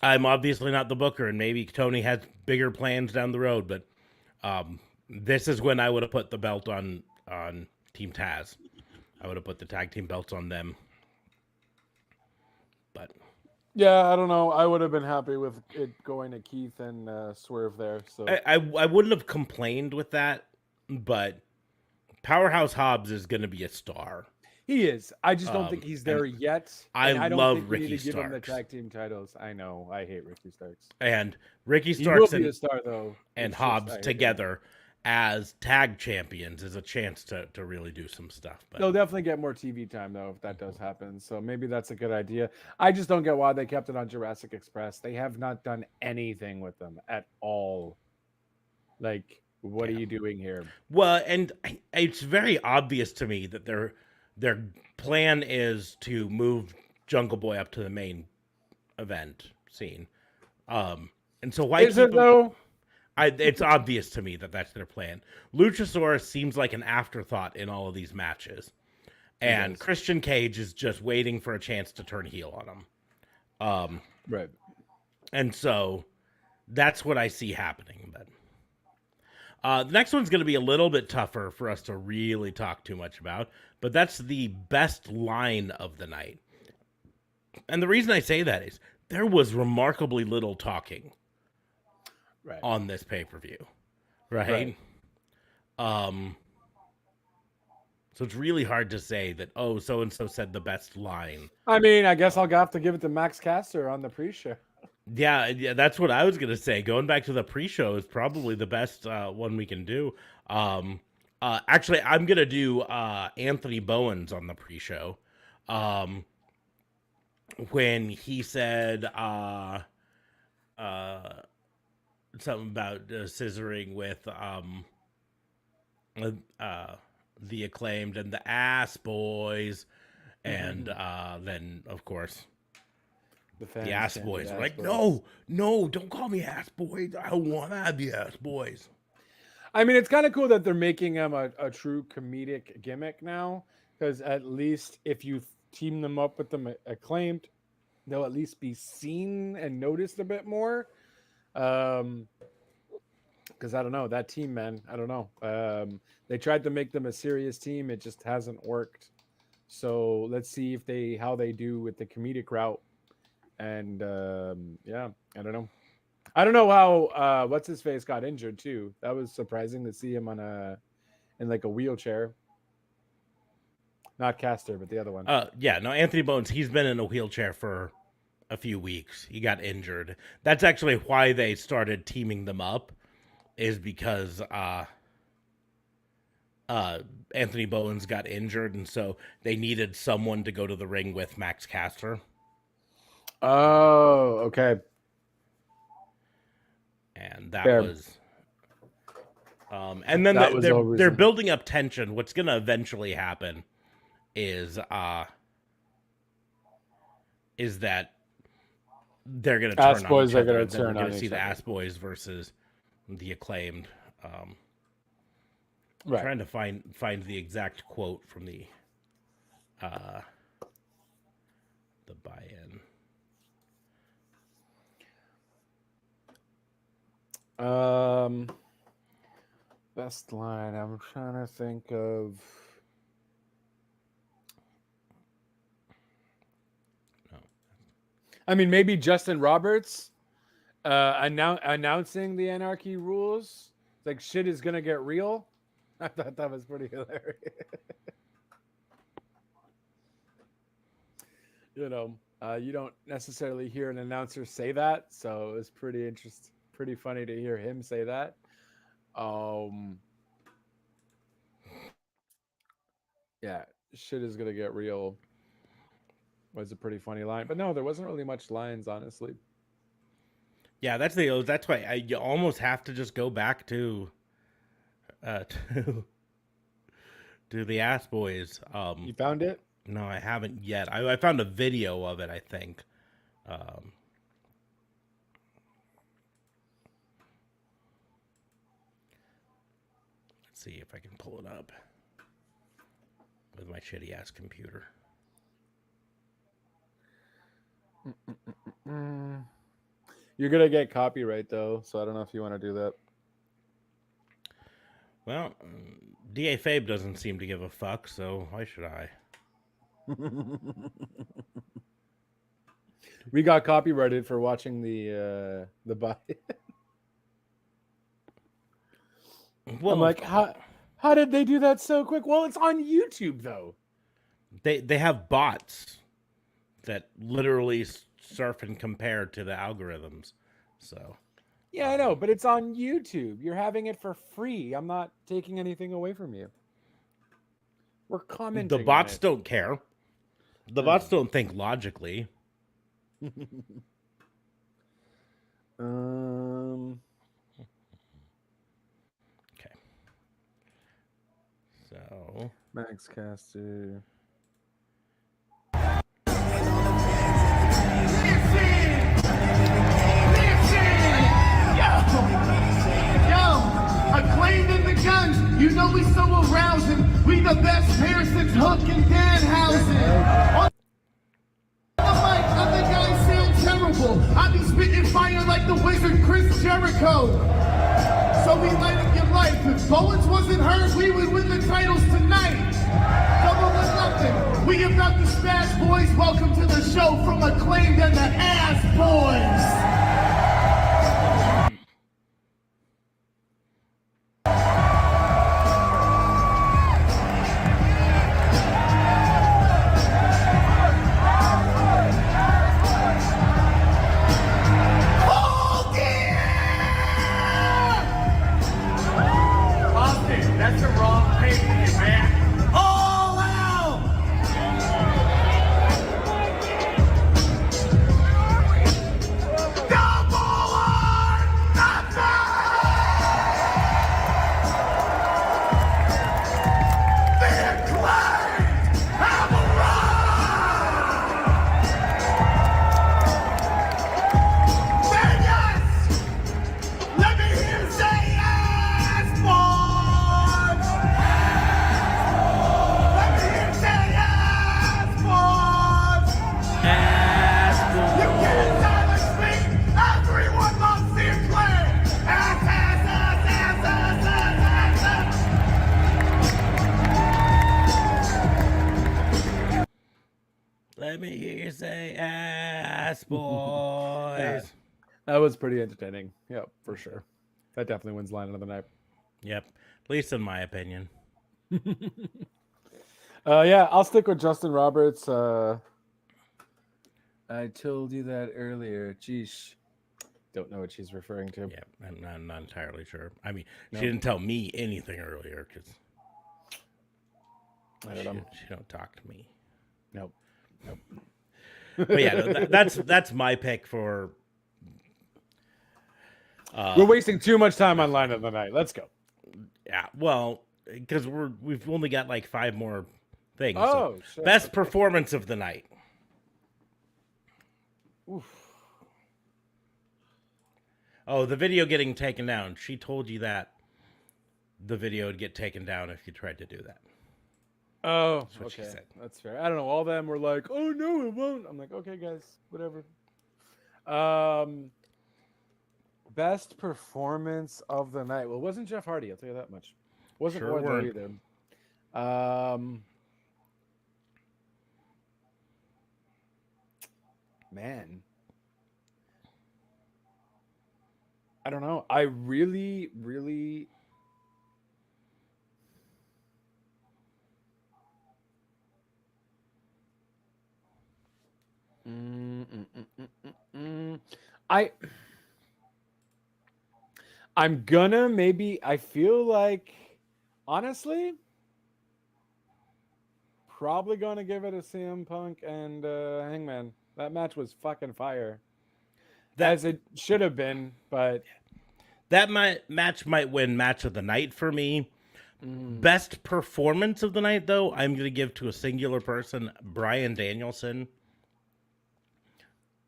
obviously not the booker, and maybe Tony has bigger plans down the road, but this is when I would have put the belt on Team Taz. I would have put the tag team belts on them. But yeah, I don't know. I would have been happy with it going to Keith and Swerve there. So I wouldn't have complained with that, but Powerhouse Hobbs is going to be a star. He is. I just don't think he's there yet. I don't love think Ricky need to give Starks. him the tag team titles. I know. I hate Ricky Starks. And Ricky He Starks will be a star though. and It's Hobbs just, together as tag champions is a chance to really do some stuff. But they'll definitely get more TV time though if that does happen. So maybe that's a good idea. I just don't get why they kept it on Jurassic Express. They have not done anything with them at all. Like, what are you doing here? Well, and it's very obvious to me that their plan is to move Jungle Boy up to the main event scene. And so why is it though? It's obvious to me that that's their plan. Luchasaurus seems like an afterthought in all of these matches. And Christian Cage is just waiting for a chance to turn heel on him. Right. And so that's what I see happening. But the next one's going to be a little bit tougher for us to really talk too much about. But that's the best line of the night. And the reason I say that is there was remarkably little talking. On this pay-per-view, right? So it's really hard to say that, oh, so-and-so said the best line. I mean, I guess I'll have to give it to Max Caster on the pre-show. Yeah, that's what I was going to say. Going back to the pre-show is probably the best one we can do. Actually, I'm going to do Anthony Bowens on the pre-show. When he said... something about scissoring with the Acclaimed and the Ass Boys, and then of course the Ass Boys were like, no, don't call me Ass Boys. I don't want to be Ass Boys. I mean, it's kind of cool that they're making him a true comedic gimmick now, because at least if you team them up with them Acclaimed, they'll at least be seen and noticed a bit more. Because I don't know, that team, man, I don't know. They tried to make them a serious team, it just hasn't worked. So let's see how they do with the comedic route. And yeah, I don't know. I don't know how what's his face got injured too. That was surprising to see him in like a wheelchair. Not Caster, but the other one. Yeah, no, Anthony Bones, he's been in a wheelchair for a few weeks. He got injured. That's actually why they started teaming them up, is because Anthony Bones got injured, and so they needed someone to go to the ring with Max Caster. Oh, okay. And that was and then they're building up tension. What's going to eventually happen is that they're going to turn Ass on Boys each are other. going to turn We're on going to see each the other. Ass Boys versus the Acclaimed. Right. Trying to find the exact quote from the buy-in. Best line. I'm trying to think of. No. I mean, maybe Justin Roberts announcing the Anarchy rules. It's like shit is gonna get real. I thought that was pretty hilarious. You don't necessarily hear an announcer say that, so it was pretty interesting, pretty funny to hear him say that. Yeah, shit is gonna get real was a pretty funny line, but no, there wasn't really much lines, honestly. Yeah, that's why you almost have to just go back to the Ass Boys. You found it? No, I haven't yet. I found a video of it, I think. Let's see if I can pull it up with my shitty ass computer. You're gonna get copyright though, so I don't know if you want to do that. Well, D.A. Fabe doesn't seem to give a fuck, so why should I? We got copyrighted for watching the buy. Well, I'm like, how did they do that so quick? Well, it's on YouTube though. They have bots that literally surf and compare to the algorithms. So yeah, I know, but it's on YouTube. You're having it for free. I'm not taking anything away from you. We're commenting. The bots don't care. The bots don't think logically. Okay. So Max Caster. Acclaimed in the guns, you know we so arousing. We the best pair since Hook and Danhausen. On the mic, other guys sound terrible. I be spitting fire like the wizard Chris Jericho. So we light up your life. If Bowens wasn't hurt, we would win the titles tonight. Double or nothing. We about the Spaz Boys. Welcome to the show from Acclaimed and the Ass Boys. That's the wrong page, man. All out! Let me hear you say ass, boys. That was pretty entertaining. Yep, for sure. That definitely wins line of the night. Yep, at least in my opinion. Yeah, I'll stick with Justin Roberts. I told you that earlier. Geesh. Don't know what she's referring to. Yeah, I'm not entirely sure. I mean, she didn't tell me anything earlier because she don't talk to me. Nope. But yeah, that's my pick for. We're wasting too much time on line of the night. Let's go. Yeah, well, because we've only got like 5 more things. Oh, so shit. Best performance of the night. Oof. Oh, the video getting taken down. She told you that the video would get taken down if you tried to do that. Oh, That's what she okay. said. That's fair. I don't know. All of them were like, "Oh no, it won't." I'm like, "Okay, guys, whatever." Best performance of the night. Well, it wasn't Jeff Hardy. I'll tell you that much. Wasn't Sure Wardlow weren't. either. Man, I don't know. I really. I'm gonna maybe. I feel like, honestly, probably gonna give it a CM Punk and Hangman. That match was fucking fire, as it should have been. But that match might win match of the night for me. Best performance of the night, though, I'm going to give to a singular person, Bryan Danielson.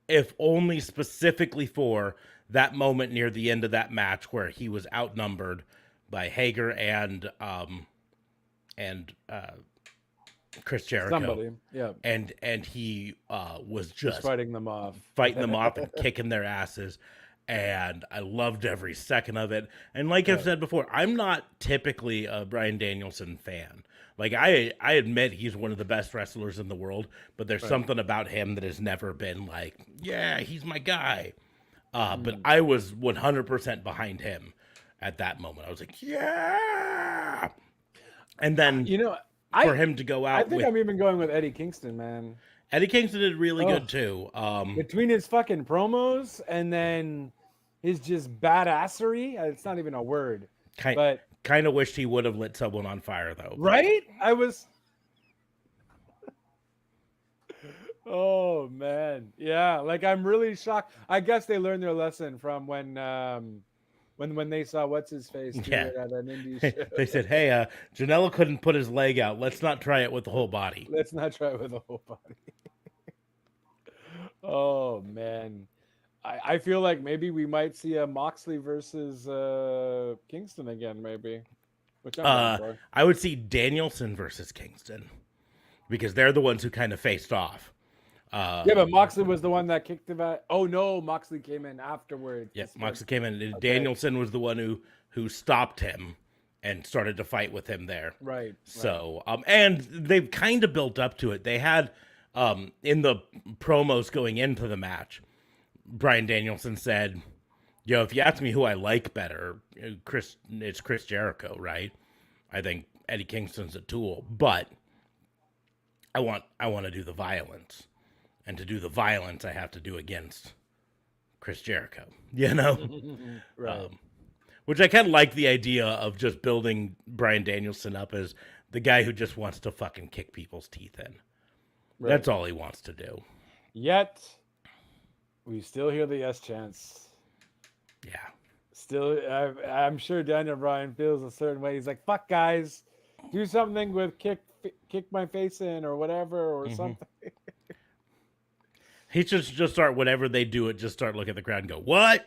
If only specifically for that moment near the end of that match where he was outnumbered by Hager and Chris Jericho. somebody, yeah, And he was just fighting them off. and kicking their asses. And I loved every second of it. And like I've said before, I'm not typically a Bryan Danielson fan. Like, I admit he's one of the best wrestlers in the world, but there's something about him that has never been like, yeah, he's my guy. But I was 100% behind him at that moment. I was like, yeah. And then for him to go out I think I'm even going with Eddie Kingston, man. Eddie Kingston did really good too. Between his fucking promos and then his just badassery, it's not even a word. But Kind of wished he would have lit someone on fire, though. Right? I was. Oh man, yeah. Like, I'm really shocked. I guess they learned their lesson from when they saw what's his face do it at an indie show. They said, "Hey, Janela couldn't put his leg out. Let's not try it with the whole body." Let's not try it with the whole body. Oh man. I feel like maybe we might see a Moxley versus Kingston again, maybe. Which I'm down for. I would see Danielson versus Kingston because they're the ones who kind of faced off. Yeah, but Moxley was the one that kicked him out. Oh no, Moxley came in afterwards. Yes, Moxley came in. Okay. Danielson was the one who stopped him and started to fight with him there. Right. So, and they've kind of built up to it. They had in the promos going into the match, Bryan Danielson said, "Yo, if you ask me who I like better, it's Chris Jericho, right? I think Eddie Kingston's a tool, but I want to do the violence, and to do the violence, I have to do against Chris Jericho, you know." Right. Which I kind of like the idea of just building Bryan Danielson up as the guy who just wants to fucking kick people's teeth in. Right. That's all he wants to do. Yet we still hear the yes chants. Yeah. Still, I'm sure Daniel Bryan feels a certain way. He's like, "Fuck, guys, do something with kick my face in or whatever or something." He should just start whenever they do it. Just start looking at the crowd and go, "What?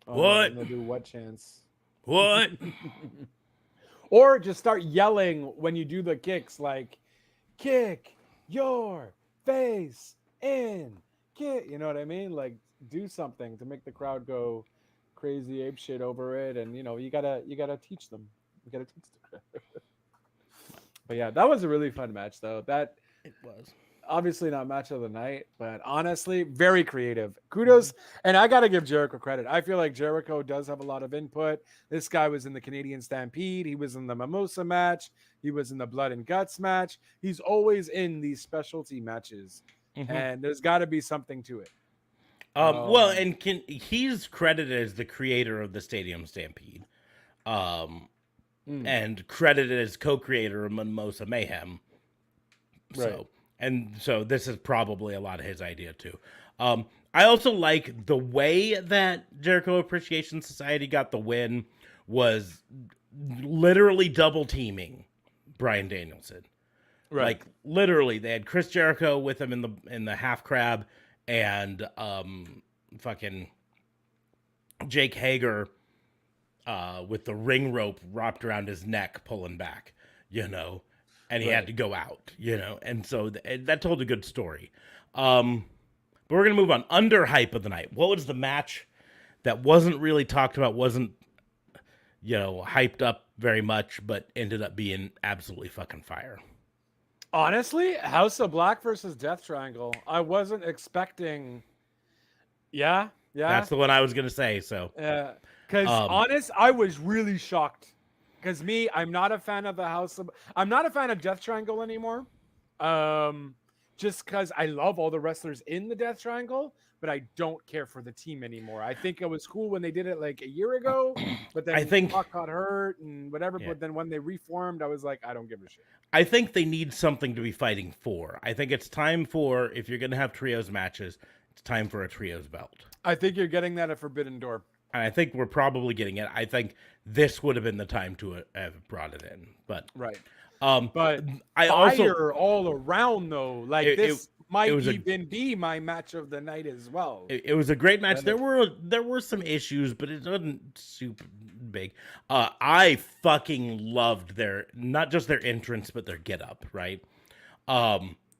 What? They'll do what chants? What?" Or just start yelling when you do the kicks, like, "Kick your face in." You know what I mean? Like, do something to make the crowd go crazy ape shit over it, and you gotta teach them. You gotta teach them. But yeah, that was a really fun match, though. It was. Obviously not match of the night, but honestly, very creative. Kudos. And I got to give Jericho credit. I feel like Jericho does have a lot of input. This guy was in the Canadian Stampede. He was in the Mimosa match. He was in the Blood and Guts match. He's always in these specialty matches. And there's got to be something to it. Well, and he's credited as the creator of the Stadium Stampede. And credited as co-creator of Mimosa Mayhem. Right. So this is probably a lot of his idea too. I also like the way that Jericho Appreciation Society got the win was literally double teaming Bryan Danielson. Right. Like literally, they had Chris Jericho with him in the half crab, and fucking Jake Hager with the ring rope wrapped around his neck, pulling back, and he had to go out, and so that told a good story. But we're gonna move on. Under hype of the night. What was the match that wasn't really talked about, wasn't hyped up very much, but ended up being absolutely fucking fire? Honestly, House of Black versus Death Triangle. I wasn't expecting. Yeah. That's the one I was gonna say. So, because I was really shocked. Because I'm not a fan of I'm not a fan of Death Triangle anymore. Just because I love all the wrestlers in the Death Triangle, but I don't care for the team anymore. I think it was cool when they did it like a year ago, but then Pac got hurt and whatever. Yeah. But then when they reformed, I was like, I don't give a shit. I think they need something to be fighting for. I think it's time for, if you're going to have trios matches, it's time for a trios belt. I think you're getting that at Forbidden Door. And I think we're probably getting it. I think this would have been the time to have brought it in. But right. But I fire all around though. Like this might even be my match of the night as well. It was a great match. There were some issues, but it wasn't super big. I fucking loved not just their entrance, but their get up, right?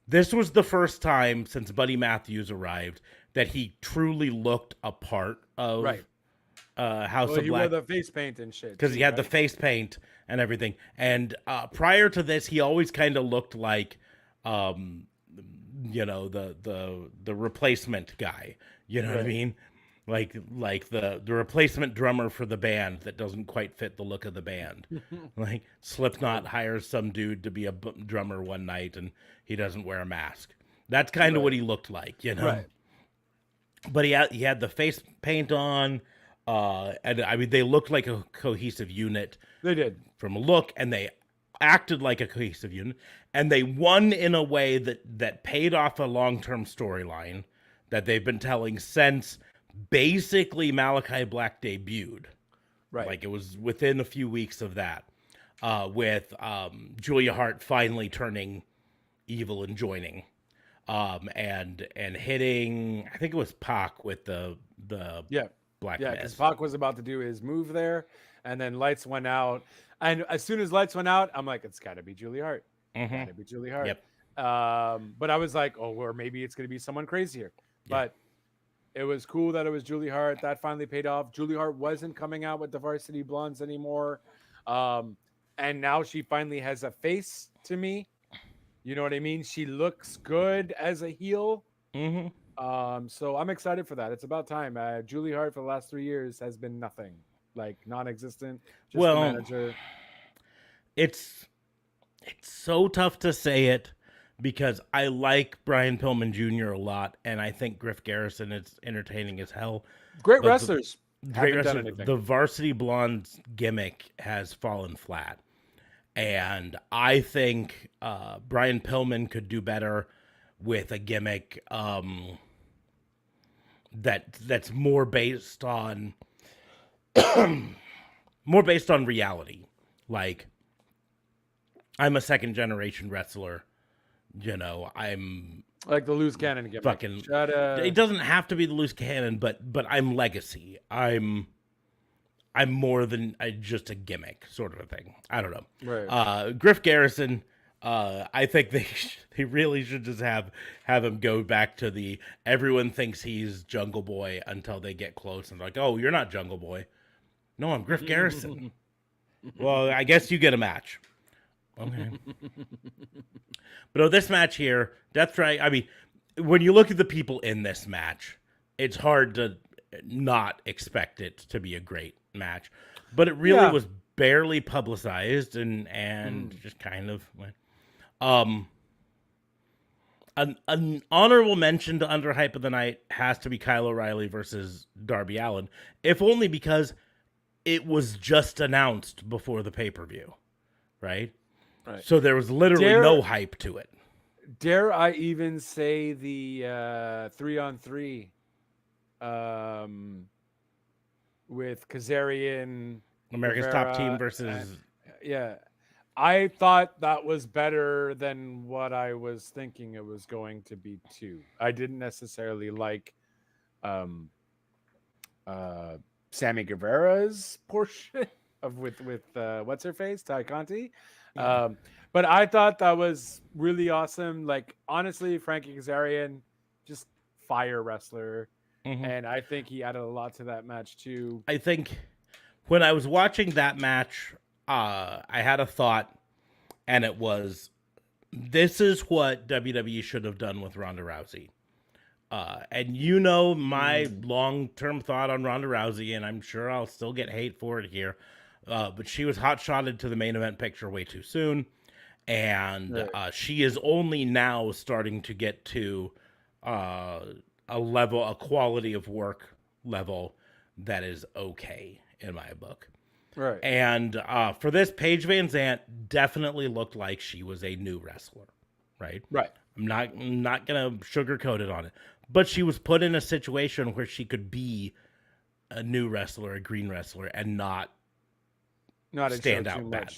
This was the first time since Buddy Matthews arrived that he truly looked a part of House of Black. He wore the face paint and shit. Because he had the face paint and everything. And prior to this, he always kind of looked like, the replacement guy. You know what I mean? Like the replacement drummer for the band that doesn't quite fit the look of the band. Like Slipknot hires some dude to be a drummer one night and he doesn't wear a mask. That's kind of what he looked like, Right. But he had the face paint on. And I mean, they looked like a cohesive unit. They did. From a look, and they acted like a cohesive unit. And they won in a way that paid off a long-term storyline that they've been telling since basically Malachi Black debuted. Right. Like it was within a few weeks of that, with Julia Hart finally turning evil and joining. And hitting, I think it was Pac with the Black Mist. Because Pac was about to do his move there, and then lights went out. And as soon as lights went out, I'm like, it's got to be Julia Hart. Got to be Julia Hart. Yep. But I was like, or maybe it's going to be someone crazier. But it was cool that it was Julia Hart. That finally paid off. Julia Hart wasn't coming out with the Varsity Blondes anymore. And now she finally has a face to me. You know what I mean? She looks good as a heel. So I'm excited for that. It's about time. Julie Hart for the last 3 years has been nothing, like non-existent. Just the manager. It's so tough to say it because I like Brian Pillman Jr. a lot, and I think Griff Garrison is entertaining as hell. Great wrestlers. The Varsity Blondes gimmick has fallen flat, and I think Brian Pillman could do better with a gimmick that's more based on reality. Like, I'm a second generation wrestler, I'm like the loose cannon gimmick. Fucking it doesn't have to be the loose cannon, but I'm legacy. I'm more than just a gimmick sort of a thing. I don't know. Right. Griff Garrison, I think they really should just have him go back to the everyone thinks he's Jungle Boy until they get close and like, oh, you're not Jungle Boy. No, I'm Griff Garrison. Well, I guess you get a match. Okay. But this match here, Death Strike, I mean, when you look at the people in this match, it's hard to not expect it to be a great match. But it really was barely publicized and just kind of went. An honorable mention to underhype of the night has to be Kyle O'Reilly versus Darby Allin, if only because it was just announced before the pay-per-view, right? So there was literally no hype to it. Dare I even say the 3-on-3 with Kazarian, America's Rivera, Top Team versus... I thought that was better than what I was thinking it was going to be too. I didn't necessarily like Sammy Guevara's portion of with what's her face, Ty Conti. But I thought that was really awesome. Like, honestly, Frankie Kazarian, just fire wrestler. And I think he added a lot to that match too. I think when I was watching that match, I had a thought, and it was, this is what WWE should have done with Ronda Rousey. And you know my long-term thought on Ronda Rousey, and I'm sure I'll still get hate for it here, but she was hot-shotted to the main event picture way too soon, and she is only now starting to get to a quality of work level that is okay in my book. Right. And for this, Paige Van Zant definitely looked like she was a new wrestler, right? Right. I'm not gonna sugarcoat it on it, but she was put in a situation where she could be a new wrestler, a green wrestler, and not stand out bad.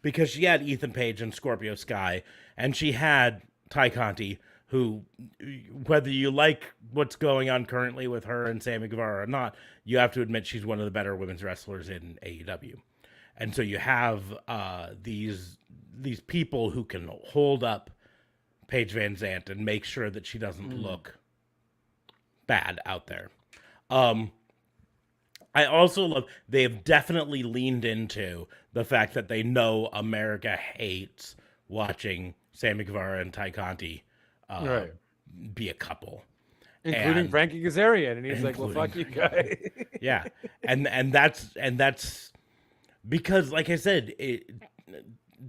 Because she had Ethan Page and Scorpio Sky, and she had Ty Conti, who, whether you like what's going on currently with her and Sammy Guevara or not, you have to admit she's one of the better women's wrestlers in AEW. And so you have these people who can hold up Paige Van Zant and make sure that she doesn't look bad out there. I also love, they have definitely leaned into the fact that they know America hates watching Sammy Guevara and Ty Conti be a couple. Including Frankie Kazarian. And he's like, well, fuck you guys. Yeah. And that's because, like I said,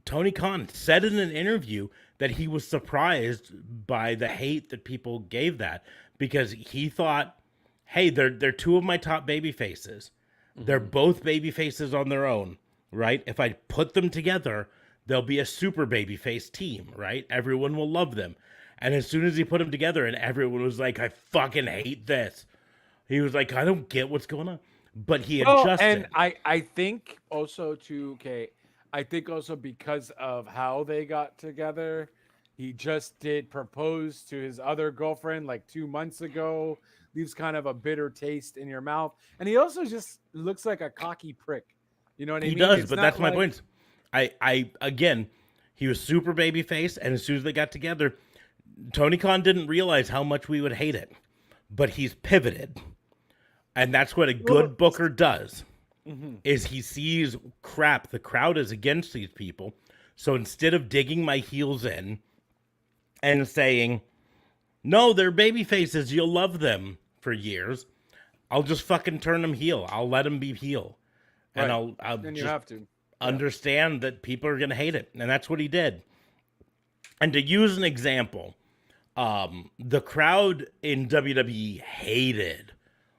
Tony Khan said in an interview that he was surprised by the hate that people gave that, because he thought, hey, they're two of my top baby faces. They're both baby faces on their own, right? If I put them together, they'll be a super baby face team, right? Everyone will love them. And as soon as he put them together and everyone was like, I fucking hate this, he was like, I don't get what's going on. But he adjusted. And I think also I think also because of how they got together, he just did propose to his other girlfriend like 2 months ago. Leaves kind of a bitter taste in your mouth. And he also just looks like a cocky prick. You know what I mean? He does, but that's my point. I again, he was super babyface, and as soon as they got together, Tony Khan didn't realize how much we would hate it. But he's pivoted. And that's what a good booker does. Is he sees, crap, the crowd is against these people. So instead of digging my heels in and saying, no, they're baby faces, you'll love them for years, I'll just fucking turn them heel. I'll let them be heel. And I'll then just you have to understand that people are going to hate it. And that's what he did. And to use an example, the crowd in WWE hated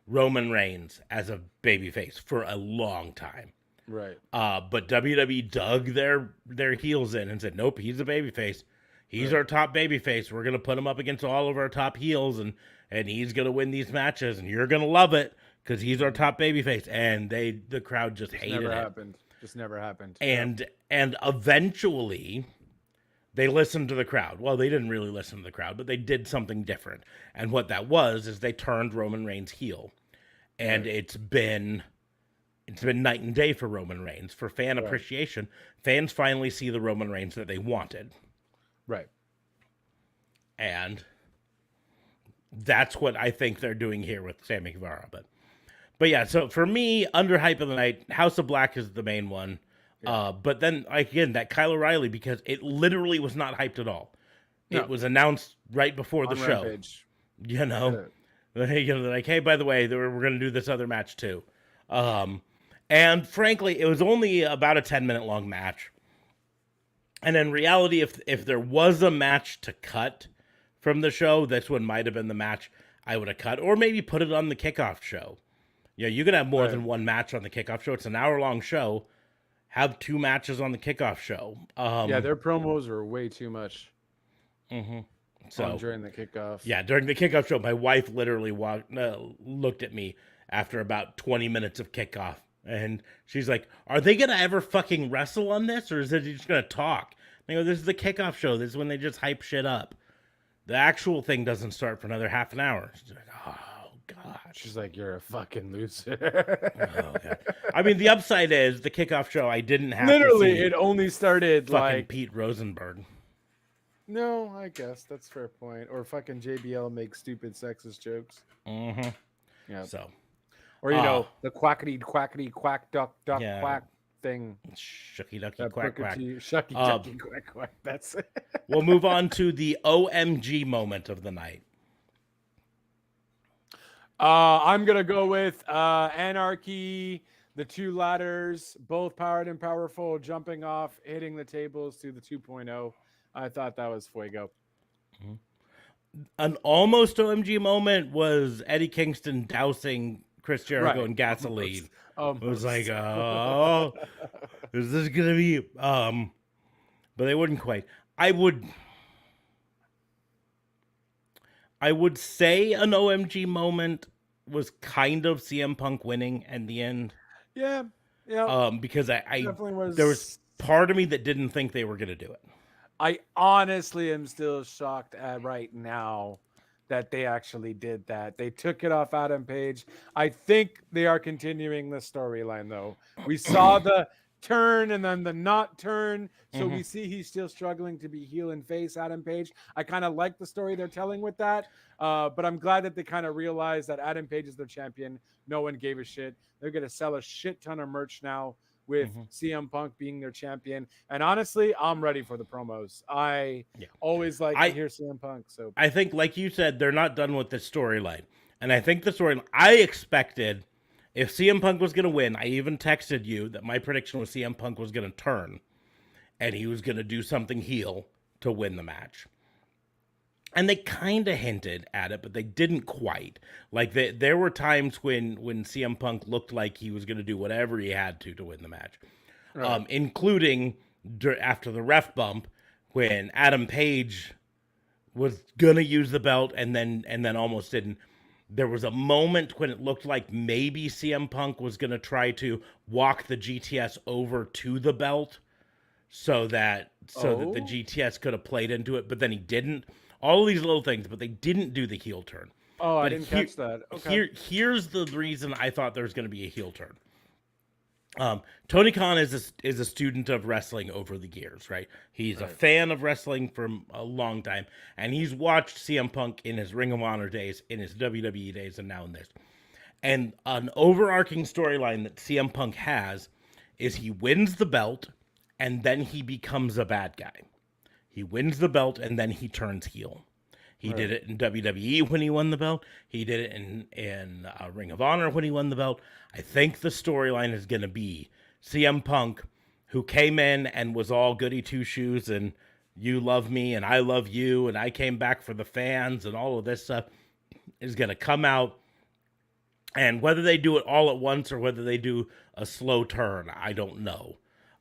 Roman Reigns as a babyface for a long time. Right. But WWE dug their heels in and said, nope, he's a babyface. He's our top babyface. We're going to put him up against all of our top heels, and he's going to win these matches, and you're going to love it because he's our top babyface. And the crowd just hated it. Just never happened. And eventually they listened to the crowd. Well, they didn't really listen to the crowd, but they did something different. And what that was is they turned Roman Reigns heel. And it's been night and day for Roman Reigns. For fan appreciation, fans finally see the Roman Reigns that they wanted. Right. And that's what I think they're doing here with Sammy Guevara. But yeah, so for me, underhype of the night, House of Black is the main one. But then again, that Kyle O'Reilly, because it literally was not hyped at all. No. It was announced right before the On show. Rampage. You know, like, hey, by the way, we're going to do this other match too. And frankly, it was only about a 10-minute long match. And in reality, if there was a match to cut from the show, this one might have been the match I would have cut, or maybe put it on the kickoff show. You know, you can have more than one match on the kickoff show. It's an hour-long show. Have 2 matches on the kickoff show. Yeah, their promos are way too much. So during the kickoff. Yeah, during the kickoff show, my wife literally looked at me after about 20 minutes of kickoff. And she's like, are they going to ever fucking wrestle on this? Or is it just going to talk? I go, this is the kickoff show. This is when they just hype shit up. The actual thing doesn't start for another half an hour. She's like, oh, God. She's like, you're a fucking loser. Oh, God. I mean, the upside is the kickoff show, I didn't have Literally, to see it only started fucking like... Pete Rosenberg. No, I guess that's a fair point. Or fucking JBL makes stupid sexist jokes. Mm-hmm. Yeah. So. Or, you know, the quackity, quack, duck, Yeah. quack thing. Shucky ducky That quack Booker quack. T, Shucky ducky quack quack. That's it. We'll move on to the OMG moment of the night. I'm going to go with Anarchy, the 2 ladders, both powered and powerful, jumping off, hitting the tables to the 2.0. I thought that was fuego. An almost OMG moment was Eddie Kingston dousing Chris Jericho in gasoline. Almost. It was like, oh, is this going to be... But they wouldn't quite. I would say an OMG moment was kind of CM Punk winning in the end. Yeah. Yeah. Because I Definitely was... there was part of me that didn't think they were going to do it. I honestly am still shocked at right now that they actually did that. They took it off Adam Page. I think they are continuing the storyline, though. We saw the turn and then the not turn. So we see he's still struggling to be heel and face Adam Page. I kind of like the story they're telling with that. But I'm glad that they kind of realized that Adam Page is their champion. No one gave a shit. They're going to sell a shit ton of merch now with CM Punk being their champion. And honestly, I'm ready for the promos. I always like to hear CM Punk. So I think, like you said, they're not done with the storyline. And I think the storyline, I expected if CM Punk was going to win, I even texted you that my prediction was CM Punk was going to turn and he was going to do something heel to win the match. And they kind of hinted at it, but they didn't quite. Like, there were times when CM Punk looked like he was going to do whatever he had to win the match. Right. Including after the ref bump, when Adam Page was going to use the belt and then almost didn't. There was a moment when it looked like maybe CM Punk was going to try to walk the GTS over to the belt so that the GTS could have played into it, but then he didn't. All these little things, but they didn't do the heel turn. Oh, I didn't catch that. Okay. Here's the reason I thought there was going to be a heel turn. Tony Khan is a student of wrestling over the years, right? He's a fan of wrestling for a long time, and he's watched CM Punk in his Ring of Honor days, in his WWE days, and now in this. And an overarching storyline that CM Punk has is he wins the belt, and then he becomes a bad guy. He wins the belt, and then he turns heel. He did it in WWE when he won the belt. He did it in Ring of Honor when he won the belt. I think the storyline is going to be CM Punk, who came in and was all goody two-shoes, and you love me, and I love you, and I came back for the fans, and all of this stuff, is going to come out. And whether they do it all at once or whether they do a slow turn, I don't know.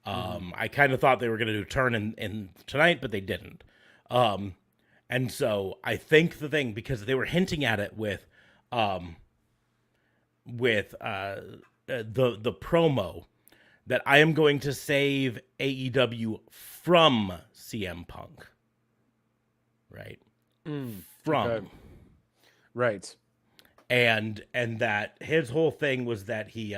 I kind of thought they were going to do a turn in tonight, but they didn't. And so I think the thing, because they were hinting at it with the promo, that I am going to save AEW from CM Punk. Right? From. Okay. Right. And that his whole thing was that he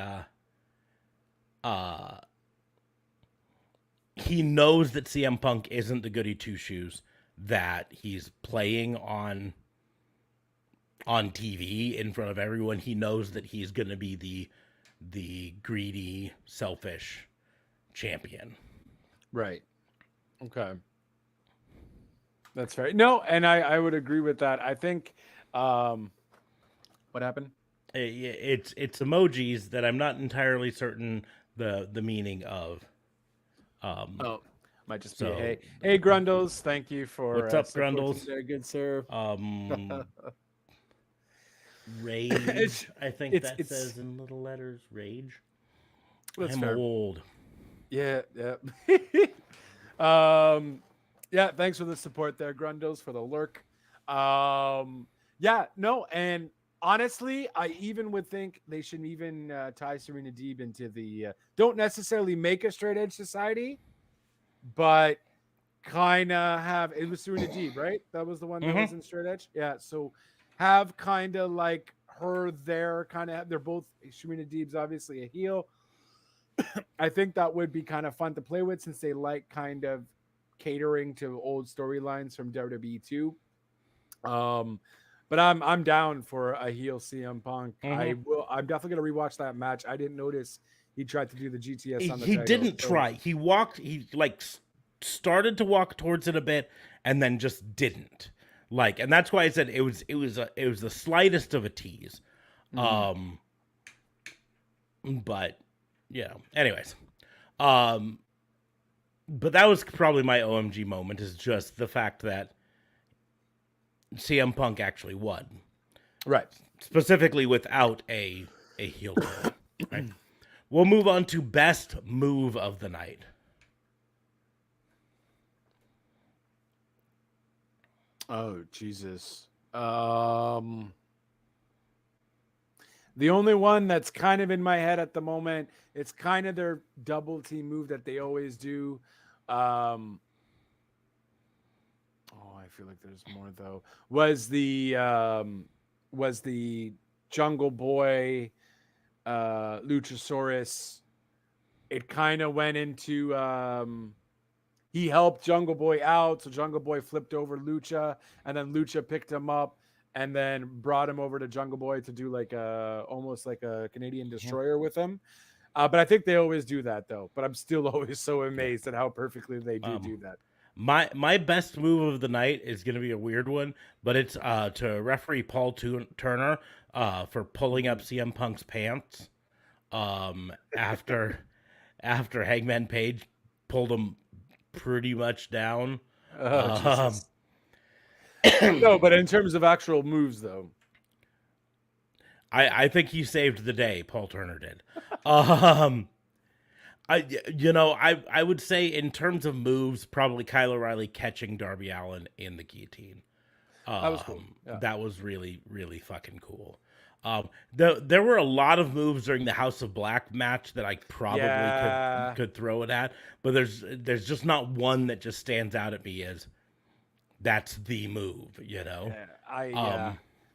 knows that CM Punk isn't the goody two-shoes that he's playing on TV in front of everyone. He knows that he's going to be the greedy, selfish champion. Right. Okay. That's fair. No, and I would agree with that. I think what happened? It's emojis that I'm not entirely certain the meaning of. Oh, might just be so- a hey Grundles, thank you for What's up, supporting Grundles? there, good sir. Rage, I think it's- says in little letters. Rage. That's I'm fair. old. Yeah. Yeah, thanks for the support there, Grundles, for the lurk. Yeah, no, and honestly, I even would think they should even tie Serena Deeb into the don't necessarily make a straight edge society, but kind of have it was Serena Deeb, right? That was the one that was in straight edge. Yeah, so have kind of like her there, kind of they're both Serena Deeb's obviously a heel. I think that would be kind of fun to play with since they like kind of catering to old storylines from WWE too. But I'm down for a heel CM Punk. I'm definitely gonna rewatch that match. I didn't notice he tried to do the GTS on the He title, didn't so- try. He started to walk towards it a bit and then just didn't. And that's why I said it was the slightest of a tease. But anyways. But that was probably my OMG moment, is just the fact that CM Punk actually won. Right. Specifically without a heel turn. Right? We'll move on to best move of the night. Oh, Jesus. The only one that's kind of in my head at the moment, it's kind of their double team move that they always do. I feel like there's more though. Was the Jungle Boy Luchasaurus. It kind of went into he helped Jungle Boy out, so Jungle Boy flipped over Lucha, and then Lucha picked him up and then brought him over to Jungle Boy to do like almost like a Canadian Destroyer with him. But I think they always do that though. But I'm still always so amazed at how perfectly they do that. My best move of the night is going to be a weird one, but it's to referee Paul Turner for pulling up CM Punk's pants after Hangman Page pulled him pretty much down. No, but in terms of actual moves, though, I think he saved the day. Paul Turner did. I would say in terms of moves, probably Kyle O'Reilly catching Darby Allin in the guillotine. that was cool. Yeah. That was really, really fucking cool. There were a lot of moves during the House of Black match that I probably could throw it at, but there's just not one that just stands out at me as that's the move,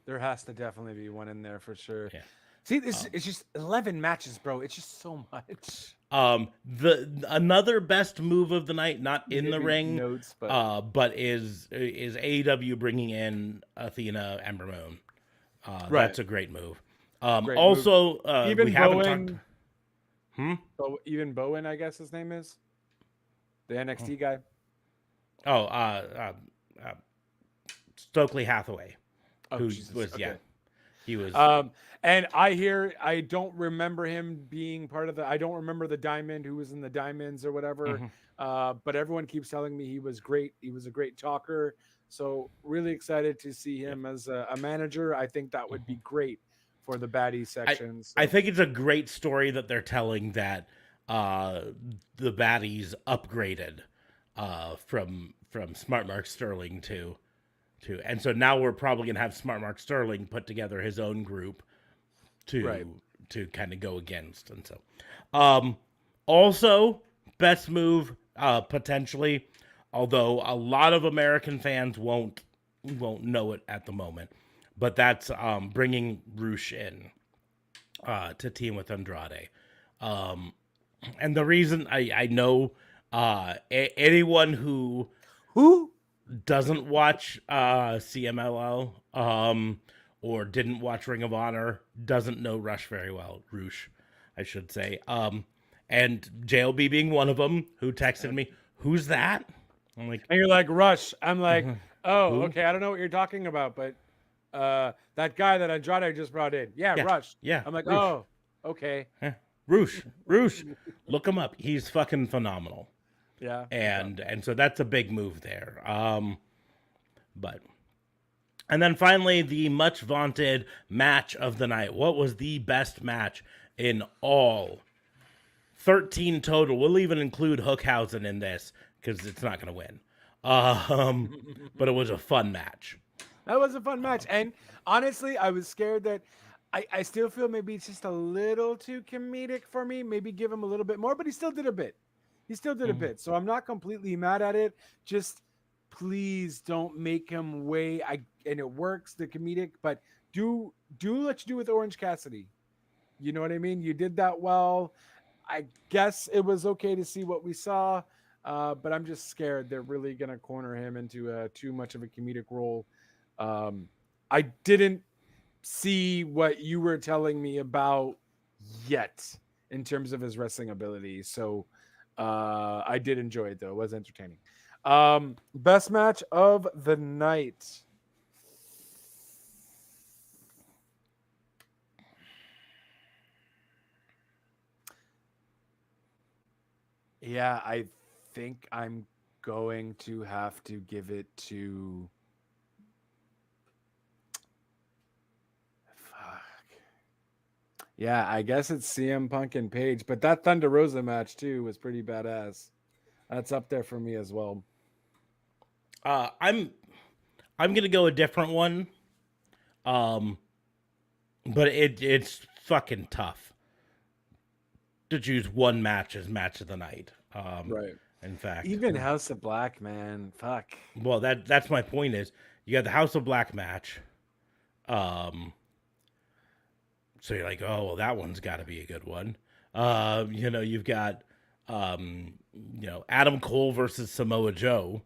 There has to definitely be one in there for sure. Yeah. See, it's just 11 matches, bro. It's just so much. Another best move of the night, not in the Maybe ring, notes, but is AEW bringing in Athena and Ramon. Right. That's a great move. Great also, even we haven't Bowen, talked. even Bowen, I guess his name is the NXT guy. Stokely Hathaway, who Jesus. was Okay. he was. And I don't remember him being part of I don't remember the Diamond, who was in the Diamonds or whatever. But everyone keeps telling me he was great. He was a great talker. So really excited to see him as a manager. I think that would be great for the baddie section. I think it's a great story that they're telling, that the baddies upgraded from Smart Mark Sterling to, and so now we're probably gonna have Smart Mark Sterling put together his own group to kind of go against. And so also best move potentially, although a lot of American fans won't know it at the moment, but that's bringing Roosh in to team with Andrade. And the reason I know anyone who doesn't watch CMLL or didn't watch Ring of Honor doesn't know Roosh very well. Roosh, I should say. and JLB being one of them, who texted me, "Who's that?" I'm like, And you're like, Rush. I'm like, oh, Who? okay. I don't know what you're talking about, but that guy that Andrade just brought in. Yeah, Yeah, Rush. yeah, I'm like, Rush. oh, okay. Roosh, look him up. He's fucking phenomenal. Yeah. And so that's a big move there. And then finally, the much vaunted match of the night. What was the best match in all 13 total? We'll even include Hookhausen in this because it's not going to win. But it was a fun match. That was a fun match. And honestly, I was scared that I still feel maybe it's just a little too comedic for me. Maybe give him a little bit more, but he still did a bit. A bit. So I'm not completely mad at it. Just please don't make him and it works, the comedic, but do what you do with Orange Cassidy. You know what I mean? You did that well. I guess it was okay to see what we saw, but I'm just scared they're really going to corner him into too much of a comedic role. I didn't see what you were telling me about yet in terms of his wrestling ability. So I did enjoy it, though. It was entertaining. Best match of the night. Yeah, I think I'm going to have to give it to... Yeah, I guess it's CM Punk and Paige, but that Thunder Rosa match too was pretty badass. That's up there for me as well. I'm gonna go a different one. But it's fucking tough to choose one match as match of the night. Right. In fact, Even House of Black, man, fuck. well, that's my point. Is you got the House of Black match. So you're like, oh, well, that one's got to be a good one. You've got, Adam Cole versus Samoa Joe.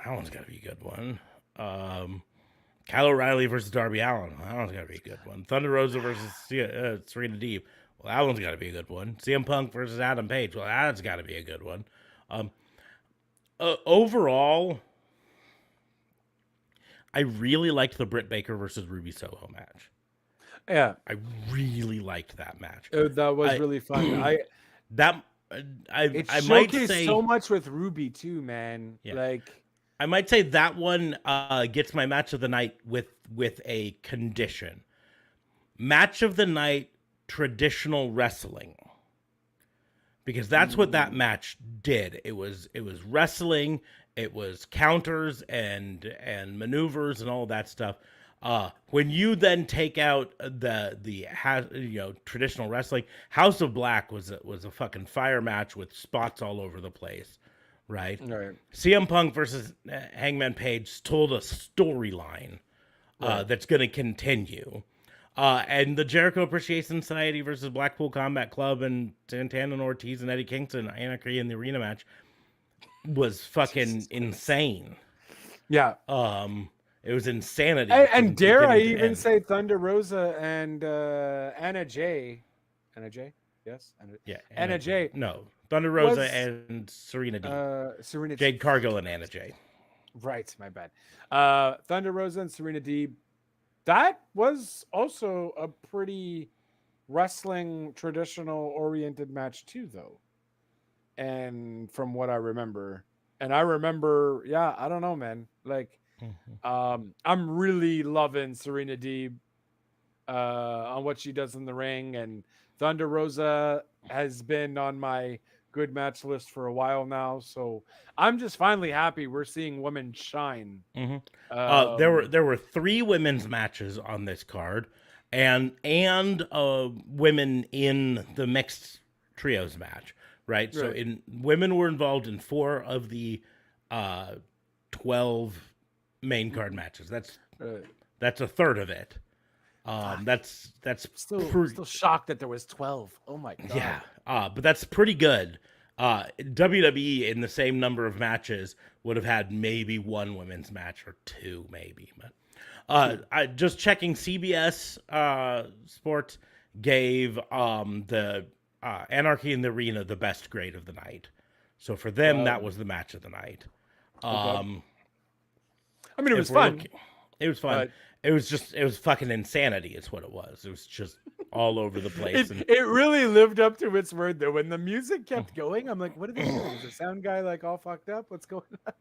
That one's got to be a good one. Kyle O'Reilly versus Darby Allin. That one's got to be a good one. Thunder Rosa versus Serena Deeb. Well, that one's got to be a good one. CM Punk versus Adam Page. Well, that's got to be a good one. Overall, I really liked the Britt Baker versus Ruby Soho match. Yeah, I really liked that match. That was really fun. I might say so much with Ruby too, man. Yeah. Like, I might say that one gets my match of the night with a condition. Match of the night, traditional wrestling. Because that's what that match did. It was wrestling, it was counters and maneuvers and all that stuff. When you then take out the traditional wrestling, House of Black was a fucking fire match with spots all over the place, right? Right. CM Punk versus Hangman Page told a storyline that's going to continue. And the Jericho Appreciation Society versus Blackpool Combat Club and Santana and Ortiz and Eddie Kingston, Anarchy in the arena match was fucking insane. Yeah. It was insanity. And dare I even say Thunder Rosa and Anna Jay. Anna Jay? Yes? Anna Jay. No. Thunder Rosa and Serena Deeb. Serena Jade Cargill and Anna Jay. Right, my bad. Thunder Rosa and Serena Deeb. That was also a pretty wrestling traditional oriented match too, though. And from what I remember. And I remember, I don't know, man. Like, I'm really loving Serena Deeb on what she does in the ring, and Thunder Rosa has been on my good match list for a while now, so I'm just finally happy we're seeing women shine. There were 3 women's matches on this card, and women in the mixed trios match, right? So women were involved in 4 of the 12 main card matches. That's a third of it. That's still shocked that there was 12. Oh my god. Yeah. But that's pretty good. WWE in the same number of matches would have had maybe 1 women's match or 2 maybe. But I just checking, CBS Sports gave the Anarchy in the Arena the best grade of the night. So for them, that was the match of the night. I mean, it was If we're fun. looking- It was fun. It was fucking insanity. Is what it was. It was just all over the place. It really lived up to its word, though. When the music kept going, I'm like, what are they doing? Is the sound guy like all fucked up? What's going on?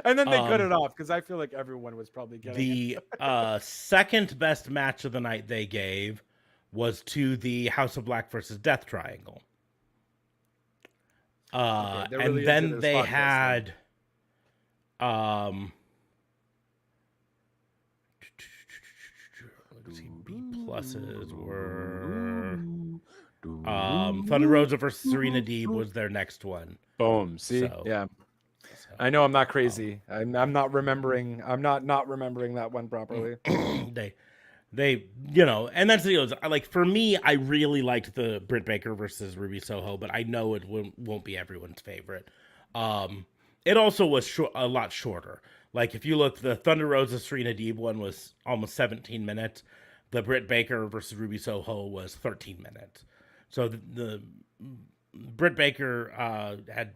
And then they cut it off because I feel like everyone was probably getting the second best match of the night they gave was to the House of Black versus Death Triangle. And then they had let's see, B pluses were Thunder Rosa versus Serena Deeb was their next one. Boom. See, So- I know I'm not crazy. I'm not remembering. I'm not remembering that one properly. They and that's the deal. Like for me, I really liked the Britt Baker versus Ruby Soho, but I know it won't be everyone's favorite. It also was a lot shorter. Like if you look, the Thunder Rosa Serena Deeb one was almost 17 minutes. The Britt Baker versus Ruby Soho was 13 minutes. So the Britt Baker had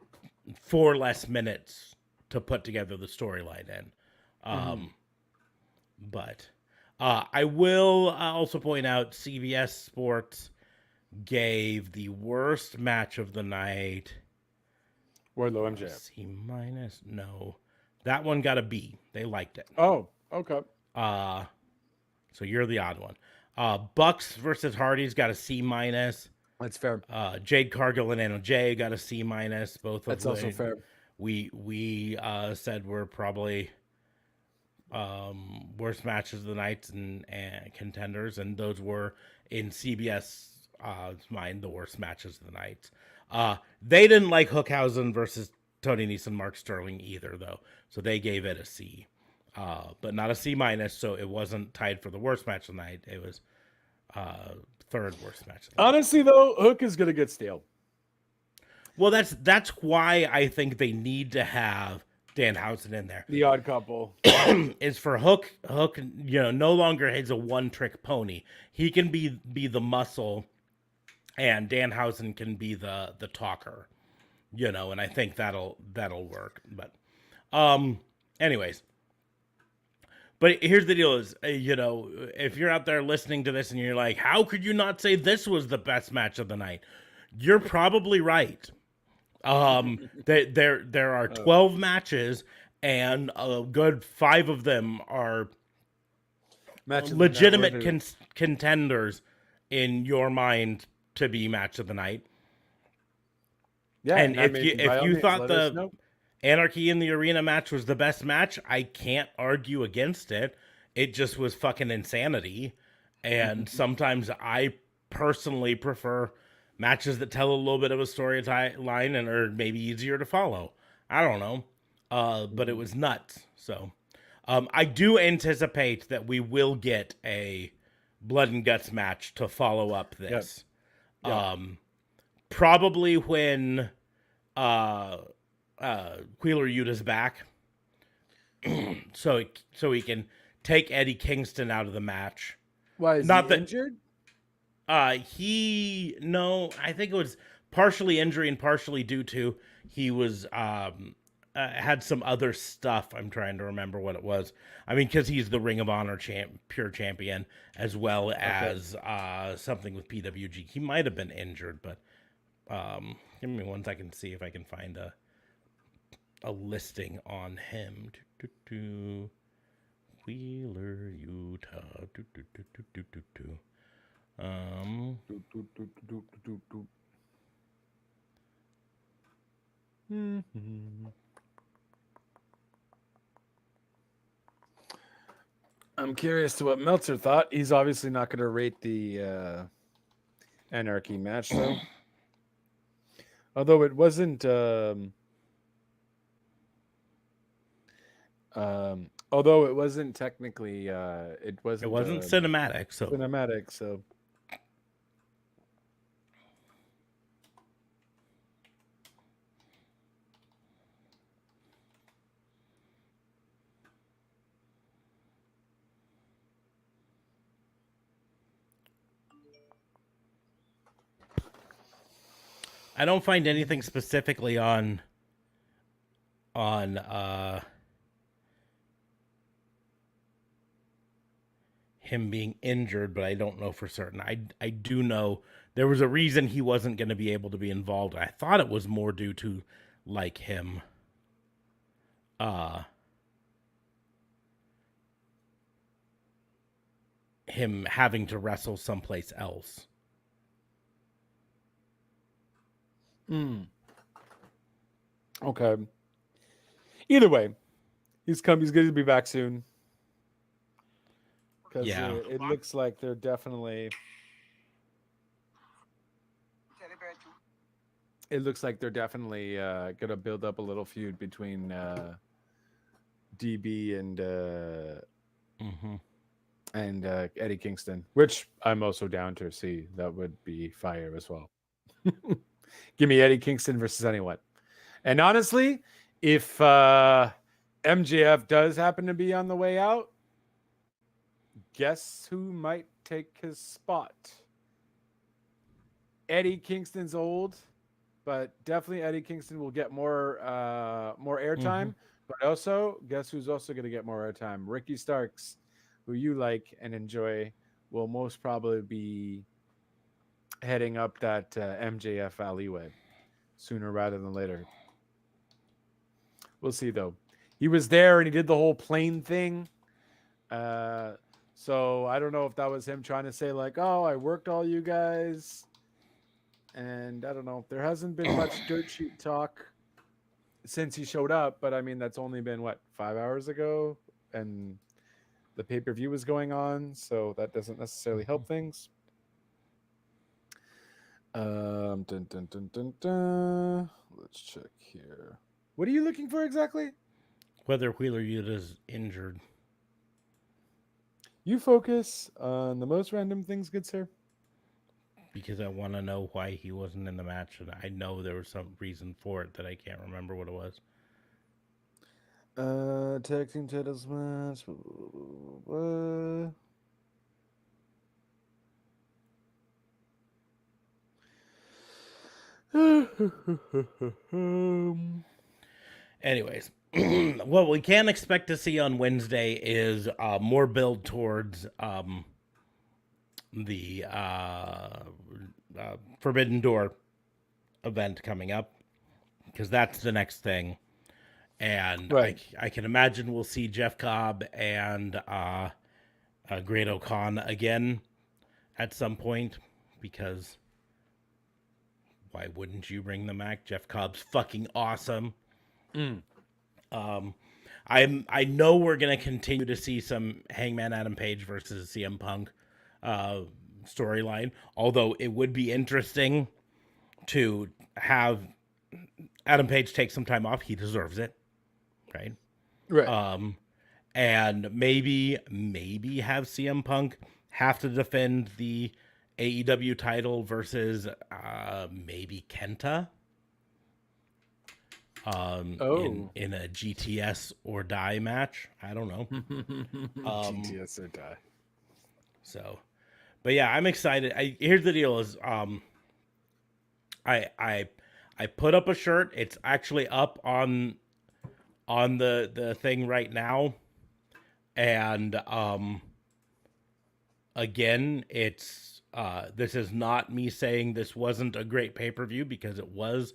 4 less minutes to put together the storyline in. But I will also point out CBS Sports gave the worst match of the night Wardlow MJF. C minus. No, that one got a B. They liked it. Oh, okay. So you're the odd one. Bucks versus Hardys got a C minus. That's fair. Jade Cargill and Anna Jay got a C minus. Both of That's also fair. We said were probably worst matches of the night and contenders, and those were in CBS mind the worst matches of the night. They didn't like Hookhausen versus Tony Nese and Mark Sterling either, though, so they gave it a C, but not a C minus. So it wasn't tied for the worst match of the night. It was third worst match of the night. Honestly, though, Hook is gonna get stale. Well, that's why I think they need to have Danhausen in there. The odd couple is for Hook. Hook, no longer is a one-trick pony. He can be the muscle, and Danhausen can be the talker. And I think that'll work. But, anyways. But here's the deal: is if you're out there listening to this and you're like, how could you not say this was the best match of the night? You're probably right. There are 12 matches, and a good 5 of them are legitimate contenders in your mind to be match of the night. Yeah, and if you thought let us the know. Anarchy in the Arena match was the best match, I can't argue against it. It just was fucking insanity, and sometimes I personally prefer matches that tell a little bit of a storyline and are maybe easier to follow. I don't know. But it was nuts. So I do anticipate that we will get a blood and guts match to follow up this. Yep. Probably when Wheeler Yuta's back. so he can take Eddie Kingston out of the match. Why is Not he that- injured? I think it was partially injury and partially due to he was had some other stuff. I'm trying to remember what it was. I mean, because he's the Ring of Honor pure champion, as well as something with PWG. He might have been injured, but give me one second to see if I can find a listing on him. Wheeler, Utah. I'm curious to what Meltzer thought. He's obviously not going to rate the Anarchy match, though. Although it wasn't, technically, it wasn't cinematic. So cinematic. So I don't find anything specifically on him being injured, but I don't know for certain. I do know there was a reason he wasn't going to be able to be involved. I thought it was more due to like him him having to wrestle someplace else. Okay. Either way, he's going to be back soon. Because Yeah. it looks like they're definitely. It looks like they're definitely going to build up a little feud between DB and Eddie Kingston, which I'm also down to see. That would be fire as well. Give me Eddie Kingston versus anyone. And honestly, if MJF does happen to be on the way out, guess who might take his spot? Eddie Kingston's old, but definitely Eddie Kingston will get more airtime. But also, guess who's also going to get more airtime? Ricky Starks, who you like and enjoy, will most probably be heading up that MJF alleyway sooner rather than later. We'll see, though. He was there and he did the whole plane thing. So I don't know if that was him trying to say like, oh, I worked all you guys. And I don't know. There hasn't been much dirt sheet talk since he showed up. But I mean, that's only been, 5 hours ago? And the pay-per-view was going on. So that doesn't necessarily help things. Dun, dun, dun, dun, dun. Let's check here. What are you looking for exactly? Whether Wheeler Yuta is injured. You focus on the most random things, good sir. Because I want to know why he wasn't in the match, and I know there was some reason for it that I can't remember what it was. Tag team titles match. Anyways, what we can expect to see on Wednesday is more build towards the Forbidden Door event coming up, because that's the next thing. And right. I can imagine we'll see Jeff Cobb and Great O'Con again at some point, because why wouldn't you bring them back? Jeff Cobb's fucking awesome. I know we're gonna continue to see some Hangman Adam Page versus CM Punk storyline, although it would be interesting to have Adam Page take some time off. He deserves it, right? And maybe have CM Punk have to defend the AEW title versus maybe Kenta in a GTS or die match. I don't know. GTS or die. So, but yeah, I'm excited. Here's the deal: is I put up a shirt. It's actually up on the thing right now, and again, it's this is not me saying this wasn't a great pay-per-view, because it was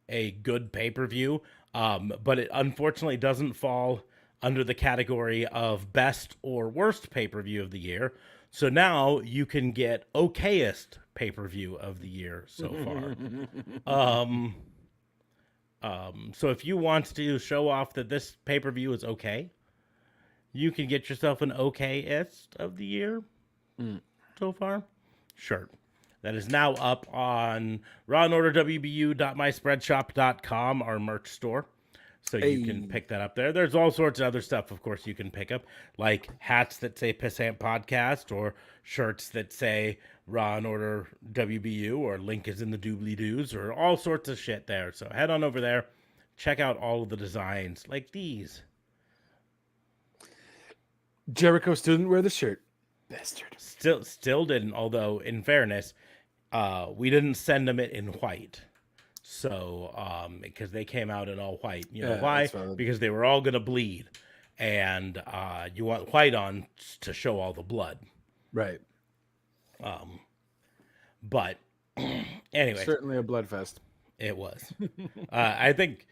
a good pay-per-view, but it unfortunately doesn't fall under the category of best or worst pay-per-view of the year. So now you can get okayest pay-per-view of the year so far. So if you want to show off that this pay-per-view is okay, you can get yourself an okayest of the year so far. Sure. That is now up on rawandorderwbu.myspreadshop.com, our merch store. So you can pick that up there. There's all sorts of other stuff, of course, you can pick up, like hats that say Pissant Podcast, or shirts that say Raw and Order WBU, or link is in the doobly-doos, or all sorts of shit there. So head on over there. Check out all of the designs, like these. Jericho still didn't wear the shirt. Bastard. Still didn't, although, in fairness, we didn't send him it in white. So, because they came out in all white. You know Yeah, why? that's valid. Because they were all going to bleed. And you want white on to show all the blood. Right. But anyway, Certainly a blood fest. it was. I think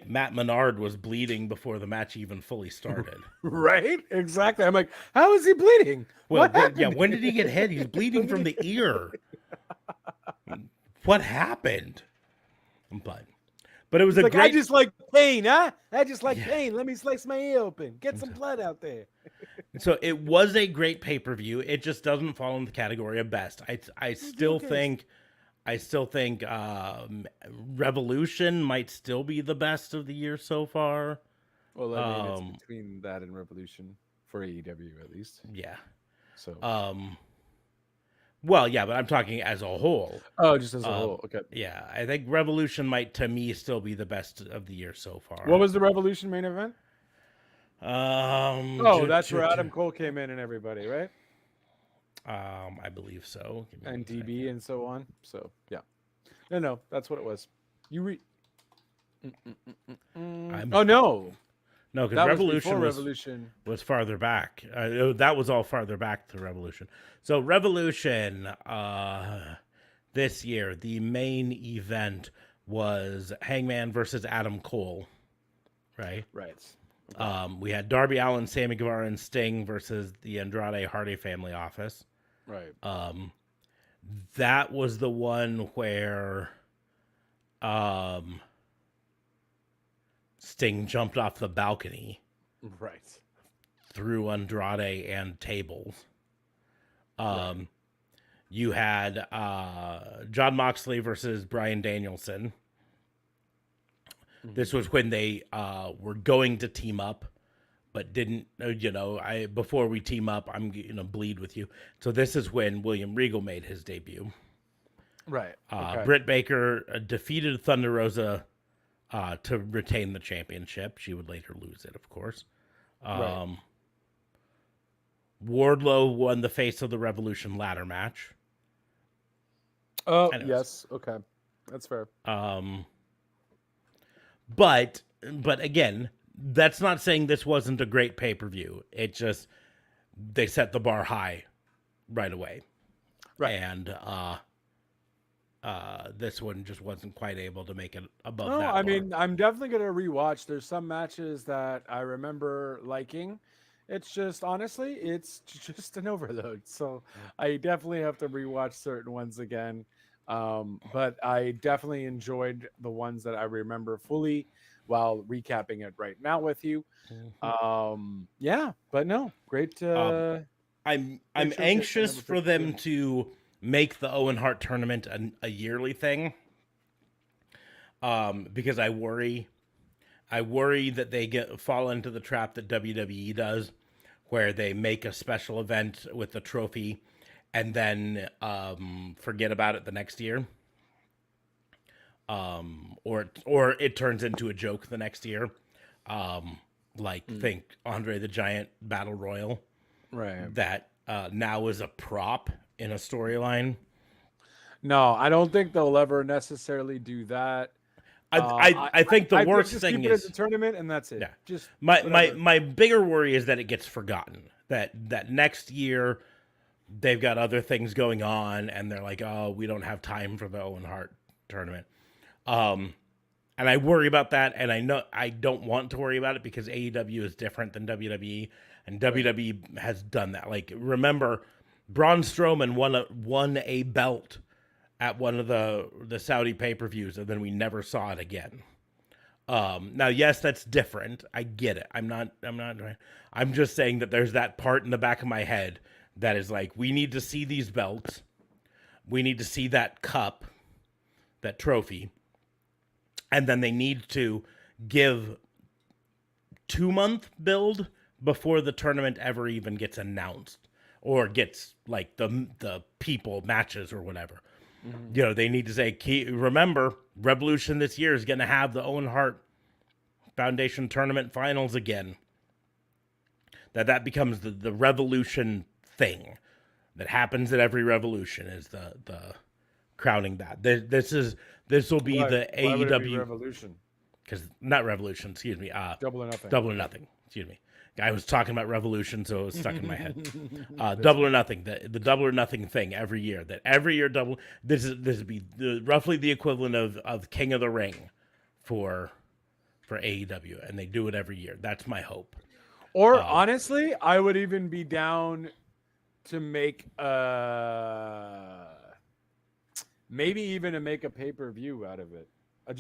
Matt Menard was bleeding before the match even fully started. Right? Exactly. I'm like, how is he bleeding? Well, What happened? yeah, when did he get hit? He's bleeding from the ear. What happened? But it was a Like, great. I just like pain, huh? I just like pain. Let me slice my ear open. Get some blood out there. So it was a great pay-per-view. It just doesn't fall in the category of best. I still think Revolution might still be the best of the year so far. Well, I mean, it's between that and Revolution for AEW at least. Yeah. So. Well, yeah, but I'm talking as a whole. Oh, just as a whole. Okay. Yeah, I think Revolution might, to me, still be the best of the year so far. What was the Revolution main event? That's where Adam Cole came in and everybody, right? I believe so. And DB and so on. So yeah, no, that's what it was. You read. Oh no, no, because that Revolution was farther back. That was all farther back to Revolution. So Revolution, this year, the main event was Hangman versus Adam Cole, right? Right. We had Darby Allin, Sammy Guevara, and Sting versus the Andrade Hardy Family Office. Right. That was the one where Sting jumped off the balcony. Right. Through Andrade and tables. Right. You had John Moxley versus Bryan Danielson. This was when they were going to team up, but didn't. Before we team up, I'm gonna bleed with you. So this is when William Regal made his debut. Right. Okay. Britt Baker defeated Thunder Rosa to retain the championship. She would later lose it, of course. Right. Wardlow won the Face of the Revolution ladder match. Oh, yes. Okay. That's fair. But again, that's not saying this wasn't a great pay-per-view. It just, they set the bar high right away. Right. And this one just wasn't quite able to make it above that No, bar. I mean, I'm definitely going to rewatch. There's some matches that I remember liking. It's just, honestly, it's just an overload. So I definitely have to rewatch certain ones again. But I definitely enjoyed the ones that I remember fully while recapping it right now with you. Yeah, but no, great. I'm anxious for them to make the Owen Hart tournament a yearly thing. Because I worry that they fall into the trap that WWE does, where they make a special event with the trophy and then forget about it the next year. Or it turns into a joke the next year. Think Andre the Giant Battle Royal. Right. That now is a prop in a storyline. No, I don't think they'll ever necessarily do that. I think the worst just thing keep it is as a tournament, and that's it. Yeah. Just my bigger worry is that it gets forgotten. That next year they've got other things going on, and they're like, oh, we don't have time for the Owen Hart tournament. And I worry about that, and I know I don't want to worry about it because AEW is different than WWE, and WWE has done that. Like, remember, Braun Strowman won a belt at one of the Saudi pay-per-views, and then we never saw it again. Now, yes, that's different. I get it. I'm just saying that there's that part in the back of my head that is like, we need to see these belts. We need to see that cup, that trophy. And then they need to give 2-month build before the tournament ever even gets announced or gets like the people matches or whatever. Mm-hmm. They need to say, remember, Revolution this year is going to have the Owen Hart Foundation tournament finals again. That becomes the Revolution thing that happens at every Revolution is the crowning that. This will be the Why would it be AEW Revolution? because not Revolution. Excuse me. Double or Nothing. Double or Nothing. Excuse me. I was talking about Revolution, so it was stuck in my head. Double or Nothing. The Double or Nothing thing every year. That every year double. This would be roughly the equivalent of King of the Ring for AEW, and they do it every year. That's my hope. Or honestly, I would even be down to make maybe even to make a pay-per-view out of it.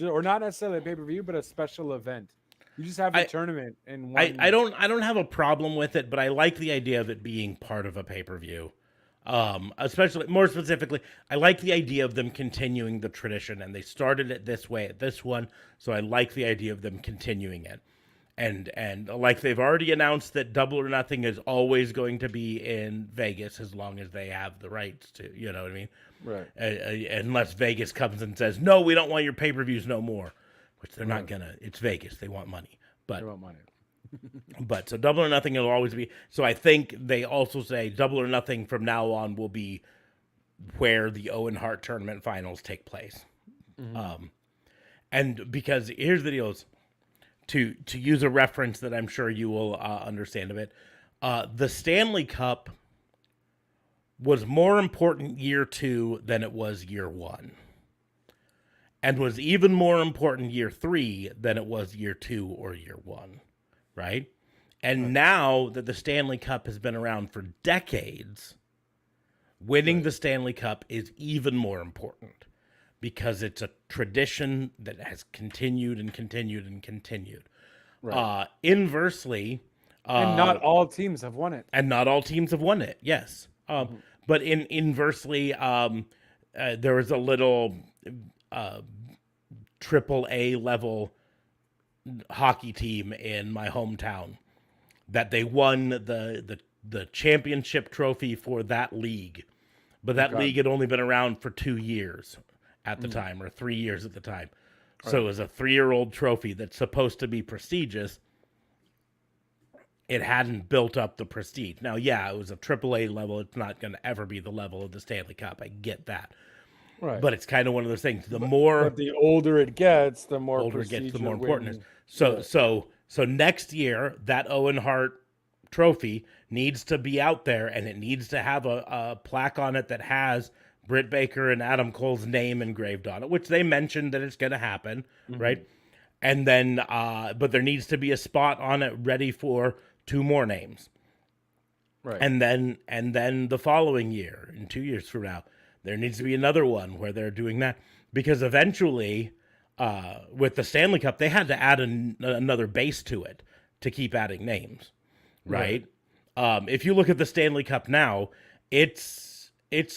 Or not necessarily a pay-per-view, but a special event. You just have a tournament in one. I don't have a problem with it, but I like the idea of it being part of a pay-per-view. Especially more specifically, I like the idea of them continuing the tradition, and they started it this way at this one, so I like the idea of them continuing it. And like they've already announced that Double or Nothing is always going to be in Vegas as long as they have the rights to, you know what I mean? Right. Unless Vegas comes and says, no, we don't want your pay-per-views no more, which they're not gonna. It's Vegas. They want money. But, They want money. but so Double or Nothing will always be. So I think they also say Double or Nothing from now on will be where the Owen Hart tournament finals take place. And because here's the deal is, to use a reference that I'm sure you will understand of it, the Stanley Cup was more important year 2 than it was year 1. And was even more important year 3 than it was year 2 or year 1. Right? And now that the Stanley Cup has been around for decades, winning the Stanley Cup is even more important because it's a tradition that has continued and continued and continued. Right. Inversely, And not all teams have won it. and not all teams have won it. Yes, but inversely, there was a little triple A level hockey team in my hometown that they won the championship trophy for that league, but that league had only been around for 2 years at the time, or 3 years at the time. So it was a 3-year-old trophy that's supposed to be prestigious. It hadn't built up the prestige. Now, yeah, it was a AAA level. It's not going to ever be the level of the Stanley Cup. I get that. Right. But it's kind of one of those things. But the older it gets, the more the more important it is. Winning. So next year, that Owen Hart trophy needs to be out there, and it needs to have a plaque on it that has Britt Baker and Adam Cole's name engraved on it, which they mentioned that it's going to happen, right? And then, but there needs to be a spot on it ready for 2 more names. Right. And then the following year, in 2 years from now, there needs to be another one where they're doing that, because eventually, with the Stanley Cup, they had to add another base to it to keep adding names, right? If you look at the Stanley Cup now, it's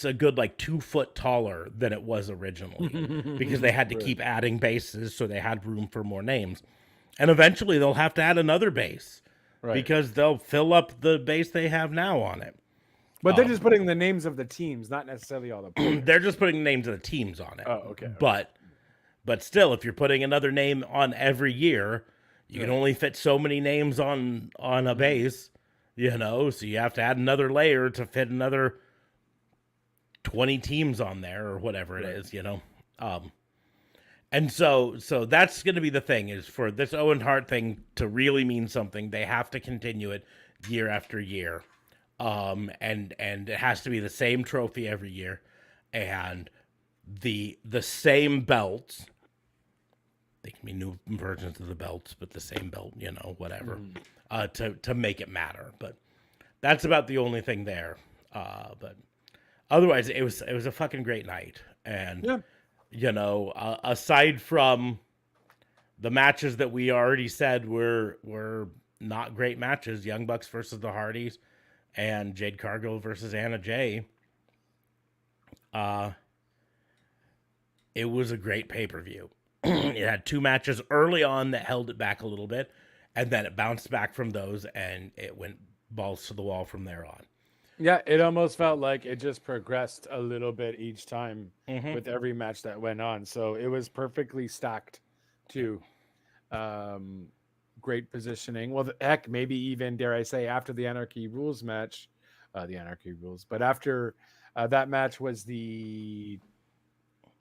a good 2 foot taller than it was originally because they had to keep adding bases, so they had room for more names. And eventually they'll have to add another base because they'll fill up the base they have now on it. But they're just putting the names of the teams, not necessarily all the players. They're just putting the names of the teams on it. Oh, okay. But still, if you're putting another name on every year, you can only fit so many names on a base, so you have to add another layer to fit another 20 teams on there or whatever it is, and so that's going to be the thing, is for this Owen Hart thing to really mean something, they have to continue it year after year. And it has to be the same trophy every year, and the same belts. They can be new versions of the belts, but the same belt, whatever, to make it matter. But that's about the only thing there. But otherwise, it was a fucking great night. And, aside from the matches that we already said were not great matches, Young Bucks versus the Hardys and Jade Cargill versus Anna Jay, it was a great pay-per-view. It had 2 matches early on that held it back a little bit, and then it bounced back from those, and it went balls to the wall from there on. Yeah, it almost felt like it just progressed a little bit each time with every match that went on. So it was perfectly stacked too. Great positioning. Well, heck, maybe even, dare I say, after the Anarchy Rules match, but after that match was the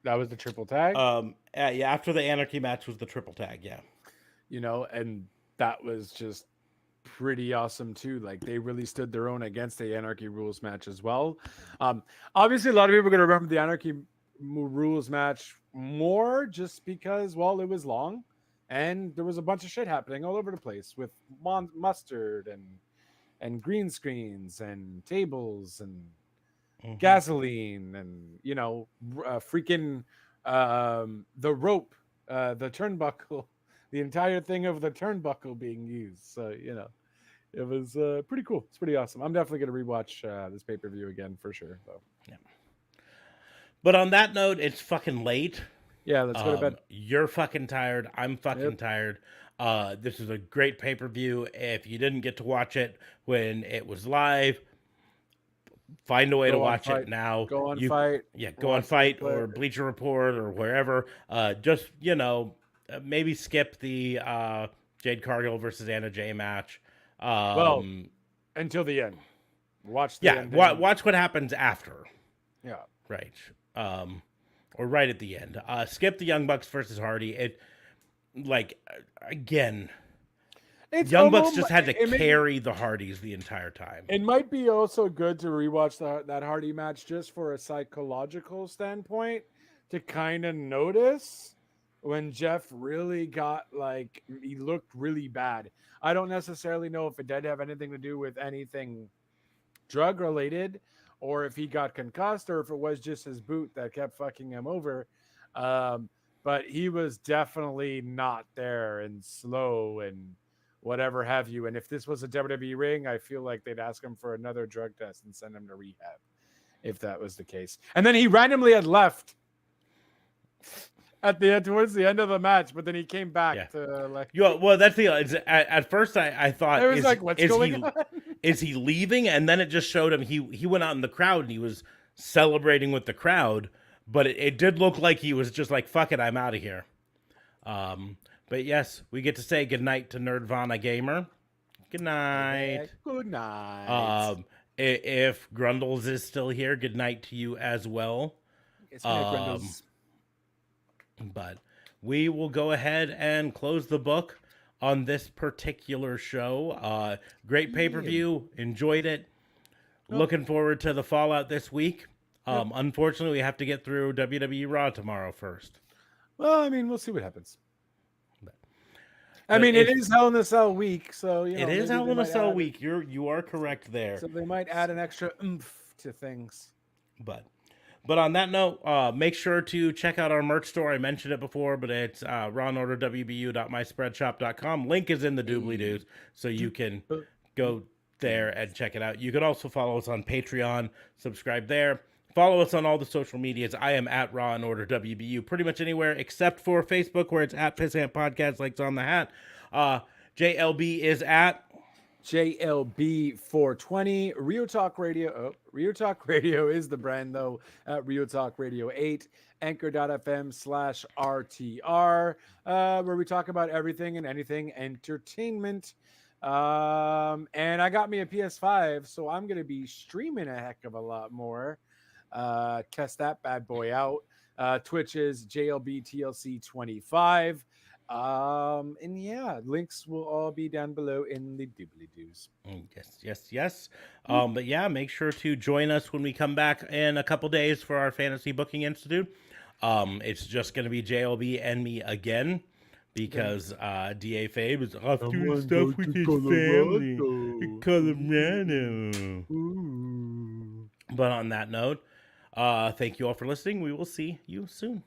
That was the triple tag. Yeah, after the Anarchy match was the triple tag. Yeah. You know, and that was just pretty awesome too. Like they really stood their own against the Anarchy Rules match as well. Obviously, a lot of people are going to remember the Anarchy Rules match more just because, well, it was long and there was a bunch of shit happening all over the place with mustard and green screens and tables and gasoline and, you know, freaking the rope, the turnbuckle, the entire thing of the turnbuckle being used. So, you know, it was pretty cool. It's pretty awesome. I'm definitely going to rewatch this pay-per-view again for sure, though. Yeah. But on that note, it's fucking late. Yeah, let's go to bed. You're fucking tired. I'm fucking tired. This is a great pay-per-view. If you didn't get to watch it when it was live, find a way to watch it now. Go on Fight. Yeah, go on Fight or Bleacher Report or wherever. Just, you know, maybe skip the Jade Cargill versus Anna Jay match. Well, until the end. Watch the end. Watch what happens after. Yeah. Right. Or right at the end. Skip the Young Bucks versus Hardy. It, like, again, Young Bucks just had to carry the Hardys the entire time. It might be also good to rewatch that Hardy match just for a psychological standpoint to kind of notice when Jeff really got, like, he looked really bad. I don't necessarily know if it did have anything to do with anything drug related or if he got concussed or if it was just his boot that kept fucking him over. But he was definitely not there and slow and whatever have you. And if this was a WWE ring, I feel like they'd ask him for another drug test and send him to rehab if that was the case. And then he randomly had left at the end, towards the end of the match, but then he came back to like. Yeah, well, that's the. At first, I thought it was like, what's going on? Is he leaving? And then it just showed him he went out in the crowd and he was celebrating with the crowd, but it did look like he was just like, fuck it, I'm out of here. But yes, we get to say goodnight to Nerdvana Gamer. Good night. Good night. If Grundles is still here, good night to you as well. It's Grundles. But we will go ahead and close the book on this particular show. Great pay-per-view. Enjoyed it. Looking forward to the fallout this week. Unfortunately, we have to get through WWE Raw tomorrow first. Well, I mean, we'll see what happens. I mean, it is Hell in a Cell week, so you know, it is Hell in a Cell week. You are correct there. So they might add an extra oomph to things. But on that note, make sure to check out our merch store. I mentioned it before, but it's rawandorderwbu.myspreadshop.com. Link is in the doobly-doos, so you can go there and check it out. You can also follow us on Patreon, subscribe there. Follow us on all the social medias. I am at Raw and Order WBU, pretty much anywhere except for Facebook, where it's at Pissant Podcast, likes on the hat. JLB is at JLB420. Rio Talk Radio. Rio Talk Radio is the brand, though, at Rio Talk Radio 8. Anchor.fm/RTR, where we talk about everything and anything entertainment. And I got me a PS5, so I'm going to be streaming a heck of a lot more. Test that bad boy out. Twitch is JLBTLC25. And yeah, links will all be down below in the doobly-doos. Yes. But yeah, make sure to join us when we come back in a couple days for our Fantasy Booking Institute. It's just going to be JLB and me again because DA Fabe is off doing stuff with his family in Colorado. But on that note, thank you all for listening. We will see you soon.